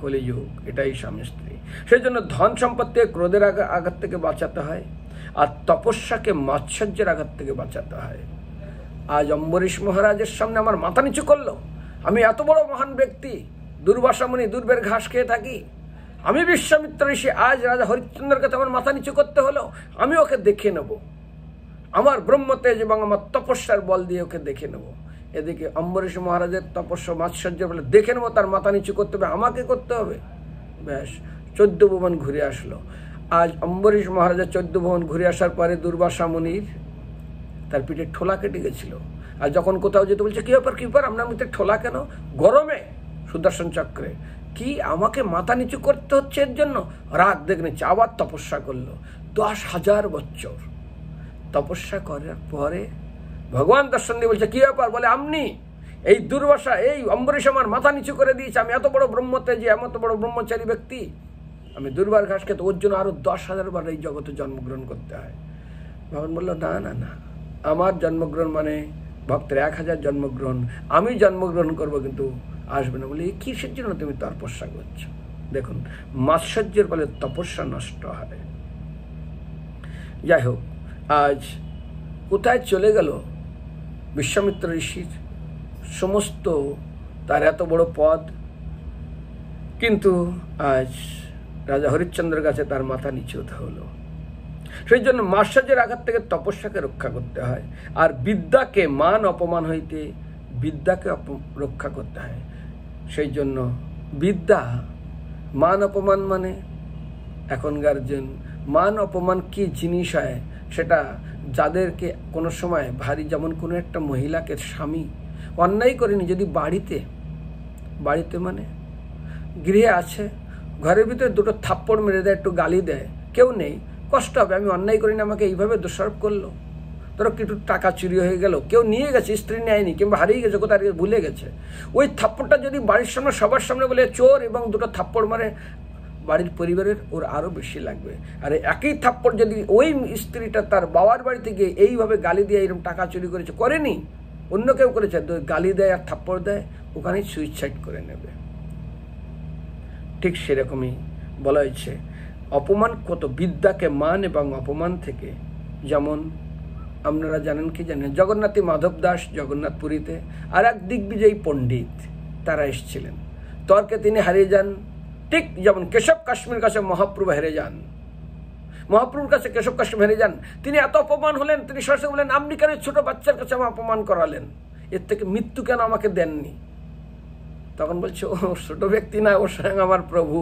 কলিযুগ, এটাই স্বামী স্ত্রী। সেই জন্য ধন সম্পত্তি ক্রোধের আঘাত থেকে বাঁচাতে হয়, আর তপস্যাকে মাৎসর্যের আঘাত থেকে বাঁচাতে হয়। আজ অম্বরীশ মহারাজের সামনে আমার মাথা নিচু করলো, আমি এত বড় মহান ব্যক্তি, দুর্বাসা মুনি, দুর্বের ঘাস খেয়ে থাকি, আমি বিশ্বামিত্র ঋষি, আজ রাজা হরিশ্চন্দ্রের কাছে আমার মাথা নিচু করতে হলো, আমি ওকে দেখে নেব, আমার ব্রহ্মতেজ এবং আমার তপস্যার বল দিয়ে ওকে দেখে নেব। এদিকে অম্বরীশ মহারাজের তপস্যা মাৎসর্য বলে দেখে নেবো, তার মাথা নিচু করতে হবে, আমাকে করতে হবে, ব্যাস। 14 ভুবন ঘুরে আসলো। আজ অম্বরীশ মহারাজের 14 ভুবন ঘুরে আসার পরে দুর্বাসা মুনির তার পিঠে ঠোলা কেটে গেছিল। আর যখন কোথাও যেতে বলছে, কি ব্যাপার আপনার মুখে ঠোলা কেন? গরমে সুদর্শন চক্রে, কি আমাকে মাথা নিচু করতে হচ্ছে এর জন্য? রাগ দেখে নিচ্ছে, আবার তপস্যা করলো 10,000 বছর। তপস্যা করার পরে ভগবান দর্শন দিয়ে বলছে, কি ব্যাপার? বলে, আপনি এই দুর্বাসা, এই অম্বরীশ আমার মাথা নিচু করে দিয়েছে, আমি এত বড় ব্রহ্মতেজী, এত বড় ব্রহ্মচারী ব্যক্তি, আমি দুর্বার ঘাস খেতে, ওর জন্য আরো 10,000 বার এই জগতে জন্মগ্রহণ করতে হয়। ভগবান বললো, না না না, আমার জন্মগ্রহণ মানে ভক্তের 1000 জন্মগ্রহণ, আমি জন্মগ্রহণ করবো কিন্তু আসবে না। বলে, কিসের জন্য তুমি তপস্যা করছো? দেখুন, মাৎসর্যের ফলে তপস্যা নষ্ট হয়। যাই হোক, আজ কোথায় চলে গেল বিশ্বামিত্র ঋষির সমস্ত তার এত বড় পদ, কিন্তু আজ রাজা হরিশ্চন্দ্রের কাছে তার মাথা নিচু হতে হলো। সেই জন্য মার্শাজের আঘাত থেকে তপস্যাকে রক্ষা করতে হয়, আর বিদ্যাকে মান অপমান হইতে বিদ্যাকে রক্ষা করতে হয়। সেই জন্য বিদ্যা মান অপমান মানে এখনকার মান অপমান কি জিনিস হয় সেটা যাদেরকে কোনো সময় ভারী, যেমন কোনো একটা মহিলাকে স্বামী অন্যায় করেনি, যদি বাড়িতে মানে গৃহে আছে, ঘরের ভিতরে দুটো থাপ্পড় মেরে দেয়, একটু গালি দেয়, কেউ নেই, কষ্ট হবে, আমি অন্যায় করিনি, আমাকে এইভাবে দোষারোপ করলো। ধরো কিছু টাকা চুরি হয়ে গেল, কেউ নিয়ে গেছে, স্ত্রী নেয়নি কিংবা হারিয়ে গেছে, কোথায় ভুলে গেছে, ওই থাপ্পড়টা যদি বাড়ির সামনে সবার সামনে বলে চোর এবং দুটো থাপ্পড় মারে, বাড়ির পরিবারের ওর আরও বেশি লাগবে। আর একই থাপ্পড় যদি ওই স্ত্রীটা তার বাবার বাড়িতে গিয়ে এইভাবে গালি দিয়ে এরকম টাকা চুরি করেছে, করেনি, অন্য কেউ করেছে, গালি দেয় আর থাপ্পড় দেয়, ওখানেই সুইসাইড করে নেবে। ঠিক সেরকমই বলা হয়েছে অপমান কত, বিদ্যাকে মান এবং অপমান থেকে। যেমন আপনারা জানেন কি জানেন, জগন্নাথী মাধব দাস জগন্নাথপুরীতে আর এক দিগ্বিজয়ী পণ্ডিত তারা এসেছিলেন, তর্কে তিনি হারিয়ে যান। ঠিক যেমন কেশব কাশ্মীর কাছে মহাপ্রভু হেরে যান, মহাপ্রভুর কাছে কেশব কাশ্মীর হেরে যান, তিনি এত অপমান হলেন, তিনি সরাসরি বলেন আপনি কেন ছোট বাচ্চার কাছে আমার অপমান করালেন, এর থেকে মৃত্যু কেন আমাকে দেননি? তখন বলছে ও ছোট ব্যক্তি না, ও স্বয়ং আমার প্রভু।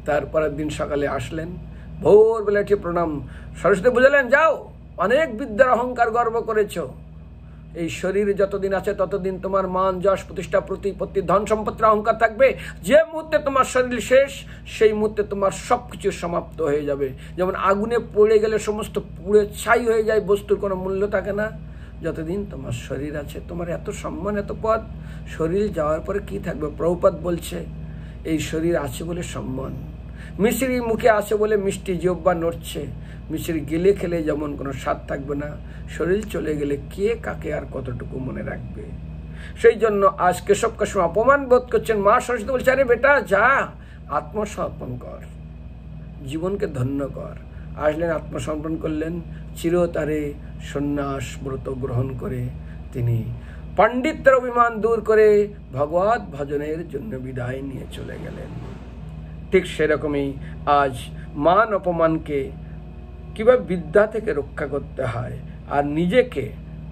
তারপরের দিন সকালে আসলেন, ভোরবেলা উঠে প্রণাম, সরস্বতী বুঝালেন যাও, অনেক বিদ্যার অহংকার গর্ব করেছ, এই শরীরে যতদিন আছে ততদিন তোমার মান যশ প্রতিষ্ঠা প্রতিপত্তি ধন সম্পত্তির অহংকার থাকবে, যে মুহূর্তে তোমার শরীর শেষ সেই মুহূর্তে তোমার সবকিছু সমাপ্ত হয়ে যাবে। যেমন আগুনে পড়ে গেলে সমস্ত পুড়ে ছাই হয়ে যায়, বস্তুর কোনো মূল্য থাকে না, যতদিন তোমার শরীর আছে, তোমার এত সম্মান এত পদ, শরীর যাওয়ার পরে কি থাকবে? প্রভুপাদ বলছে এই শরীর আছে বলে সম্মান, মিশ্রি মুখে আছে বলে মিষ্টি জিহ্বা নড়ছে, মিশ্রি গেলে খেলে যেমন কোনো স্বাদ থাকবে না, শরীর চলে গেলে কে কাকে আর কতটুকু মনে রাখবে। সেই জন্য আজ কেশব কাশ্মীর অপমান বোধ করছেন, মা সরস্বতী বলছে আরে বেটা যা, আত্মসমর্পণ কর, জীবনকে ধন্য কর। আসলেন, আত্মসমর্পণ করলেন, চিরতরে সন্ন্যাস ব্রত গ্রহণ করে তিনি পণ্ডিতের অভিমান দূর করে ভগবত ভজনের জন্য বিদায় নিয়ে চলে গেলেন। ঠিক সেরকমই আজ মান অপমানকে কিভাবে বিদ্যা থেকে রক্ষা করতে হয়, আর নিজেকে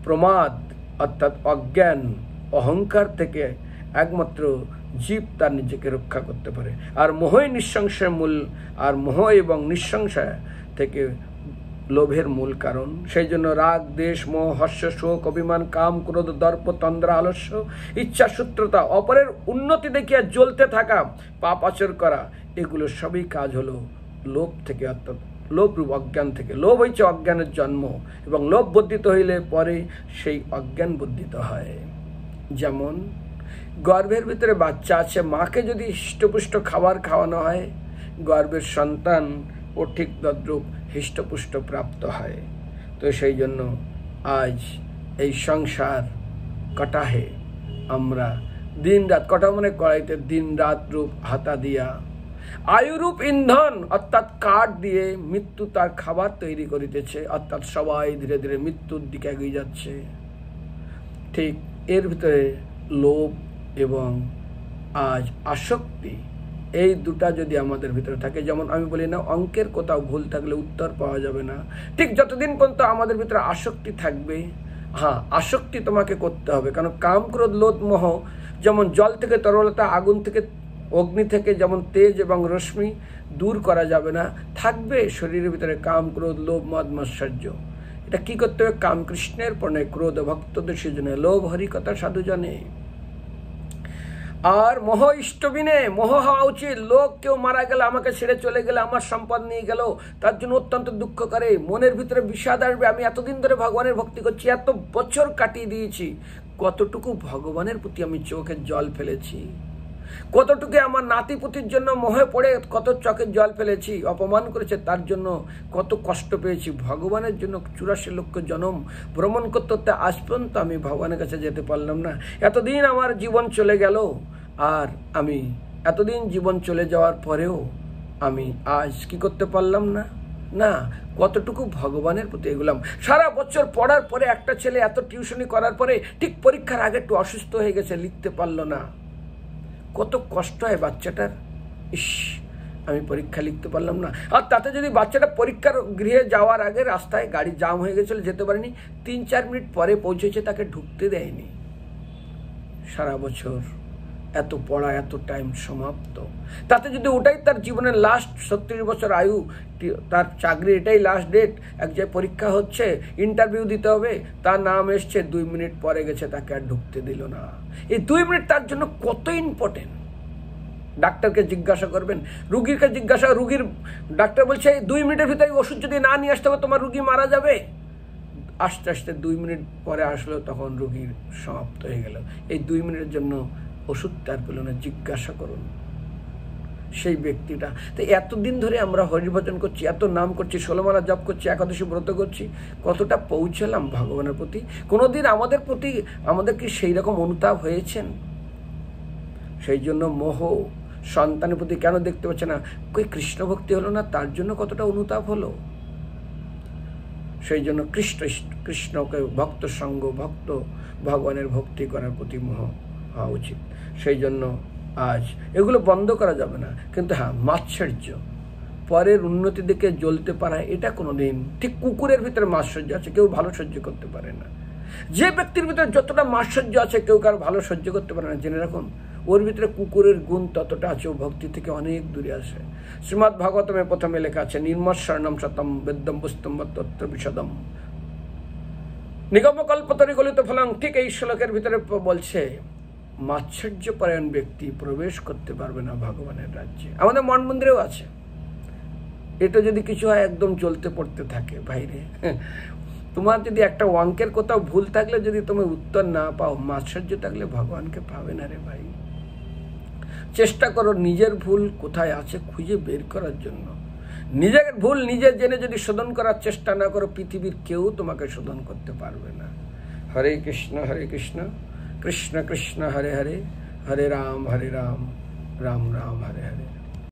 প্রমাদ অর্থাৎ অজ্ঞান অহংকার থেকে একমাত্র জীব তার নিজেকে রক্ষা করতে পারে। আর মোহই নিঃসংশয়ের মূল, আর মোহ এবং নিঃসংশয় থেকে লোভের মূল কারণ। সেই জন্য রাগ, দেশ, মোহ, হর্ষ, শোক, অভিমান, কাম, ক্রোধ, দর্প, তন্দ্রা, আলস্য, ইচ্ছা, সূত্রতা, অপরের উন্নতি দেখিয়া জ্বলতে থাকা, পাপ আচর করা, এগুলো সবই কাজ হলো লোভ থেকে, অর্থাৎ লোভ রূপ অজ্ঞান থেকে। লোভ হচ্ছে অজ্ঞানের জন্ম, এবং লোভ বর্ধিত হইলে পরে সেই অজ্ঞান বর্ধিত হয়। যেমন গর্ভের ভিতরে বাচ্চা আছে, মাকে যদি হৃষ্টপুষ্ট খাবার খাওয়ানো হয়, গর্ভের সন্তান ও ঠিক তদ্রূপ হৃষ্টপুষ্ট প্রাপ্ত হয়। তো সেই জন্য আজ এই সংসার কটাহে আমরা দিন রাত, কটা মানে কড়াইতে দিন রাত রূপ হাতা দিয়া, আয়ুরূপ ইন্ধন অর্থাৎ কাঠ দিয়ে মৃত্যু তার খাবার তৈরি করিতেছে, অর্থাৎ সবাই ধীরে ধীরে মৃত্যুর দিকে এগিয়ে যাচ্ছে। ঠিক এর ভিতরে লোভ এবং আজ আসক্তি, এই দুটা যদি আমাদের ভিতরে থাকে, যেমন আমি বলি না অঙ্কের কোথাও ভুল থাকলে উত্তর পাওয়া যাবে না, ঠিক যতদিন পর্যন্ত আমাদের ভিতরে আসক্তি থাকবে, হ্যাঁ আসক্তি তোমাকে করতে হবে, কারণ কাম, ক্রোধ, লোভ, মোহ যেমন জল থেকে তরলতা, আগুন থেকে অগ্নি থেকে যেমন তেজ এবং রশ্মি দূর করা যাবে না, থাকবে শরীরের ভিতরে কাম, ক্রোধ, লোভ, মদ, মাৎসর্য। এটা কি করতে হবে? কাম কৃষ্ণের পণে, ক্রোধ ভক্তদের সৃজনে, লোভ হরিকথা সাধুজনে। আর মোহ ইষ্টবিনে, মোহ হওয়া উচিত, লোক কেউ মারা গেলে, আমাকে ছেড়ে চলে গেলে, আমার সম্পদ নিয়ে গেল, তার জন্য অত্যন্ত দুঃখ করে, মনের ভিতরে বিষাদ আসবে। আমি এতদিন ধরে ভগবানের ভক্তি করছি, এত বছর কাটিয়ে দিয়েছি, কতটুকু ভগবানের প্রতি আমি চোখের জল ফেলেছি, কতটুকু আমার নাতিপুতির জন্য মোহে পড়ে কত চোখের জল ফেলেছি, অপমান করেছে তার জন্য কত কষ্ট পেয়েছি, ভগবানের জন্য 84 লক্ষ জন্ম ভ্রমণ করতে করতে আজ পর্যন্ত আমি ভগবানের কাছে যেতে পারলাম না। এতদিন আমার জীবন চলে গেল, আর আমি এতদিন জীবন চলে যাওয়ার পরেও আমি আজ কি করতে পারলাম না, না কতটুকু ভগবানের প্রতি এগুলাম। সারা বছর পড়ার পরে একটা ছেলে এত টিউশনি করার পরে ঠিক পরীক্ষার আগে একটু অসুস্থ হয়ে গেছে, লিখতে পারলো না, কত কষ্ট হয় বাচ্চাটার। ইস, আমি পরীক্ষা লিখতে পারলাম না। আর তাতে যদি বাচ্চাটা পরীক্ষার গৃহে যাওয়ার আগে রাস্তায় গাড়ি জাম হয়ে গেছিল, যেতে পারেনি, 3-4 মিনিট পরে পৌঁছেছে, তাকে ঢুকতে দেয়নি। সারা বছর এত পড়া, এত টাইম সমাপ্ত। তাতে যদি ওটাই তার জীবনের লাস্ট 36 বছর আয়ু, তার চাকরি এটাই লাস্ট ডেট, এক জায়গায় পরীক্ষা হচ্ছে, ইন্টারভিউ দিতে হবে, তার নাম এসছে, 2 মিনিট পরে গেছে, তাকে আর ঢুকতে দিল না। এই 2 মিনিট তার জন্য কত ইম্পর্টেন্ট। ডাক্তারকে জিজ্ঞাসা করবেন, রুগীকে জিজ্ঞাসা, রুগীর ডাক্তার বলছে 2 মিনিটের ভিতরে ওষুধ যদি না নিয়ে আসতে হবে তোমার রুগী মারা যাবে। আস্তে আস্তে 2 মিনিট পরে আসলো, তখন রুগীর সমাপ্ত হয়ে গেল। এই 2 মিনিটের জন্য ওষুধ তার পেল না। জিজ্ঞাসা করুন সেই ব্যক্তিটা। তো এতদিন ধরে আমরা হরিভজন করছি, এত নাম করছি, 16 মালা জপ করছি, একাদশী ব্রত করছি, কতটা পৌঁছলাম ভগবানের প্রতি? কোনোদিন আমাদের প্রতি আমাদের কি সেই রকম অনুতাপ হয়েছেন? সেই জন্য মোহ সন্তানের প্রতি কেন দেখতে পাচ্ছে না? কই কৃষ্ণ ভক্তি হলো না, তার জন্য কতটা অনুতাপ হলো। সেই জন্য কৃষ্ণকে ভক্ত সঙ্গ, ভক্ত ভগবানের ভক্তি করার প্রতি মোহ হওয়া উচিত। সেই জন্য আজ এগুলো বন্ধ করা যাবে না, কিন্তু হ্যাঁ, মাৎসর্য, পরের উন্নতির দিকে জ্বলতে পারা, এটা কোনোদিন, ঠিক কুকুরের ভিতরে মাৎসর্য আছে, কেউ ভালো সহ্য করতে পারে না। যে ব্যক্তির ভিতরে যতটা মাৎসর্য আছে, কেউ কারো ভালো সহ্য করতে পারে না, জেনে রাখুন ওর ভিতরে কুকুরের গুণ ততটা আছে, ও ভক্তি থেকে অনেক দূরে আসে। শ্রীমদ্ ভাগবতমে প্রথমে লেখা আছে, নির্মৎসর্ণম শতম বেদ্যম পুস্তম তত্র বিশদম নিগম কল্পতরি গলিত ফলং। ঠিক এই শ্লোকের ভিতরে বলছে মাৎসর্যপরায়ণ ব্যক্তি প্রবেশ করতে পারবে না ভগবানের রাজ্যে। আমাদের মন মন্দিরেও আছে। এটা যদি কিছু হয়, একদম জ্বলতে পড়তে থাকে বাইরে। তোমার যদি একটা অঙ্কের কোথাও ভুল থাকলে যদি তুমি উত্তর না পাও, মাৎসর্য থাকলে ভগবানকে পাবে না রে ভাই। চেষ্টা করো নিজের ভুল কোথায় আছে খুঁজে বের করার জন্য। নিজের ভুল নিজে জেনে যদি শোধন করার চেষ্টা না করো, পৃথিবীর কেউ তোমাকে শোধন করতে পারবে না। হরে কৃষ্ণ কৃষ্ণ কৃষ্ণ হরে হরে, হরে রাম রাম রাম হরে হরে।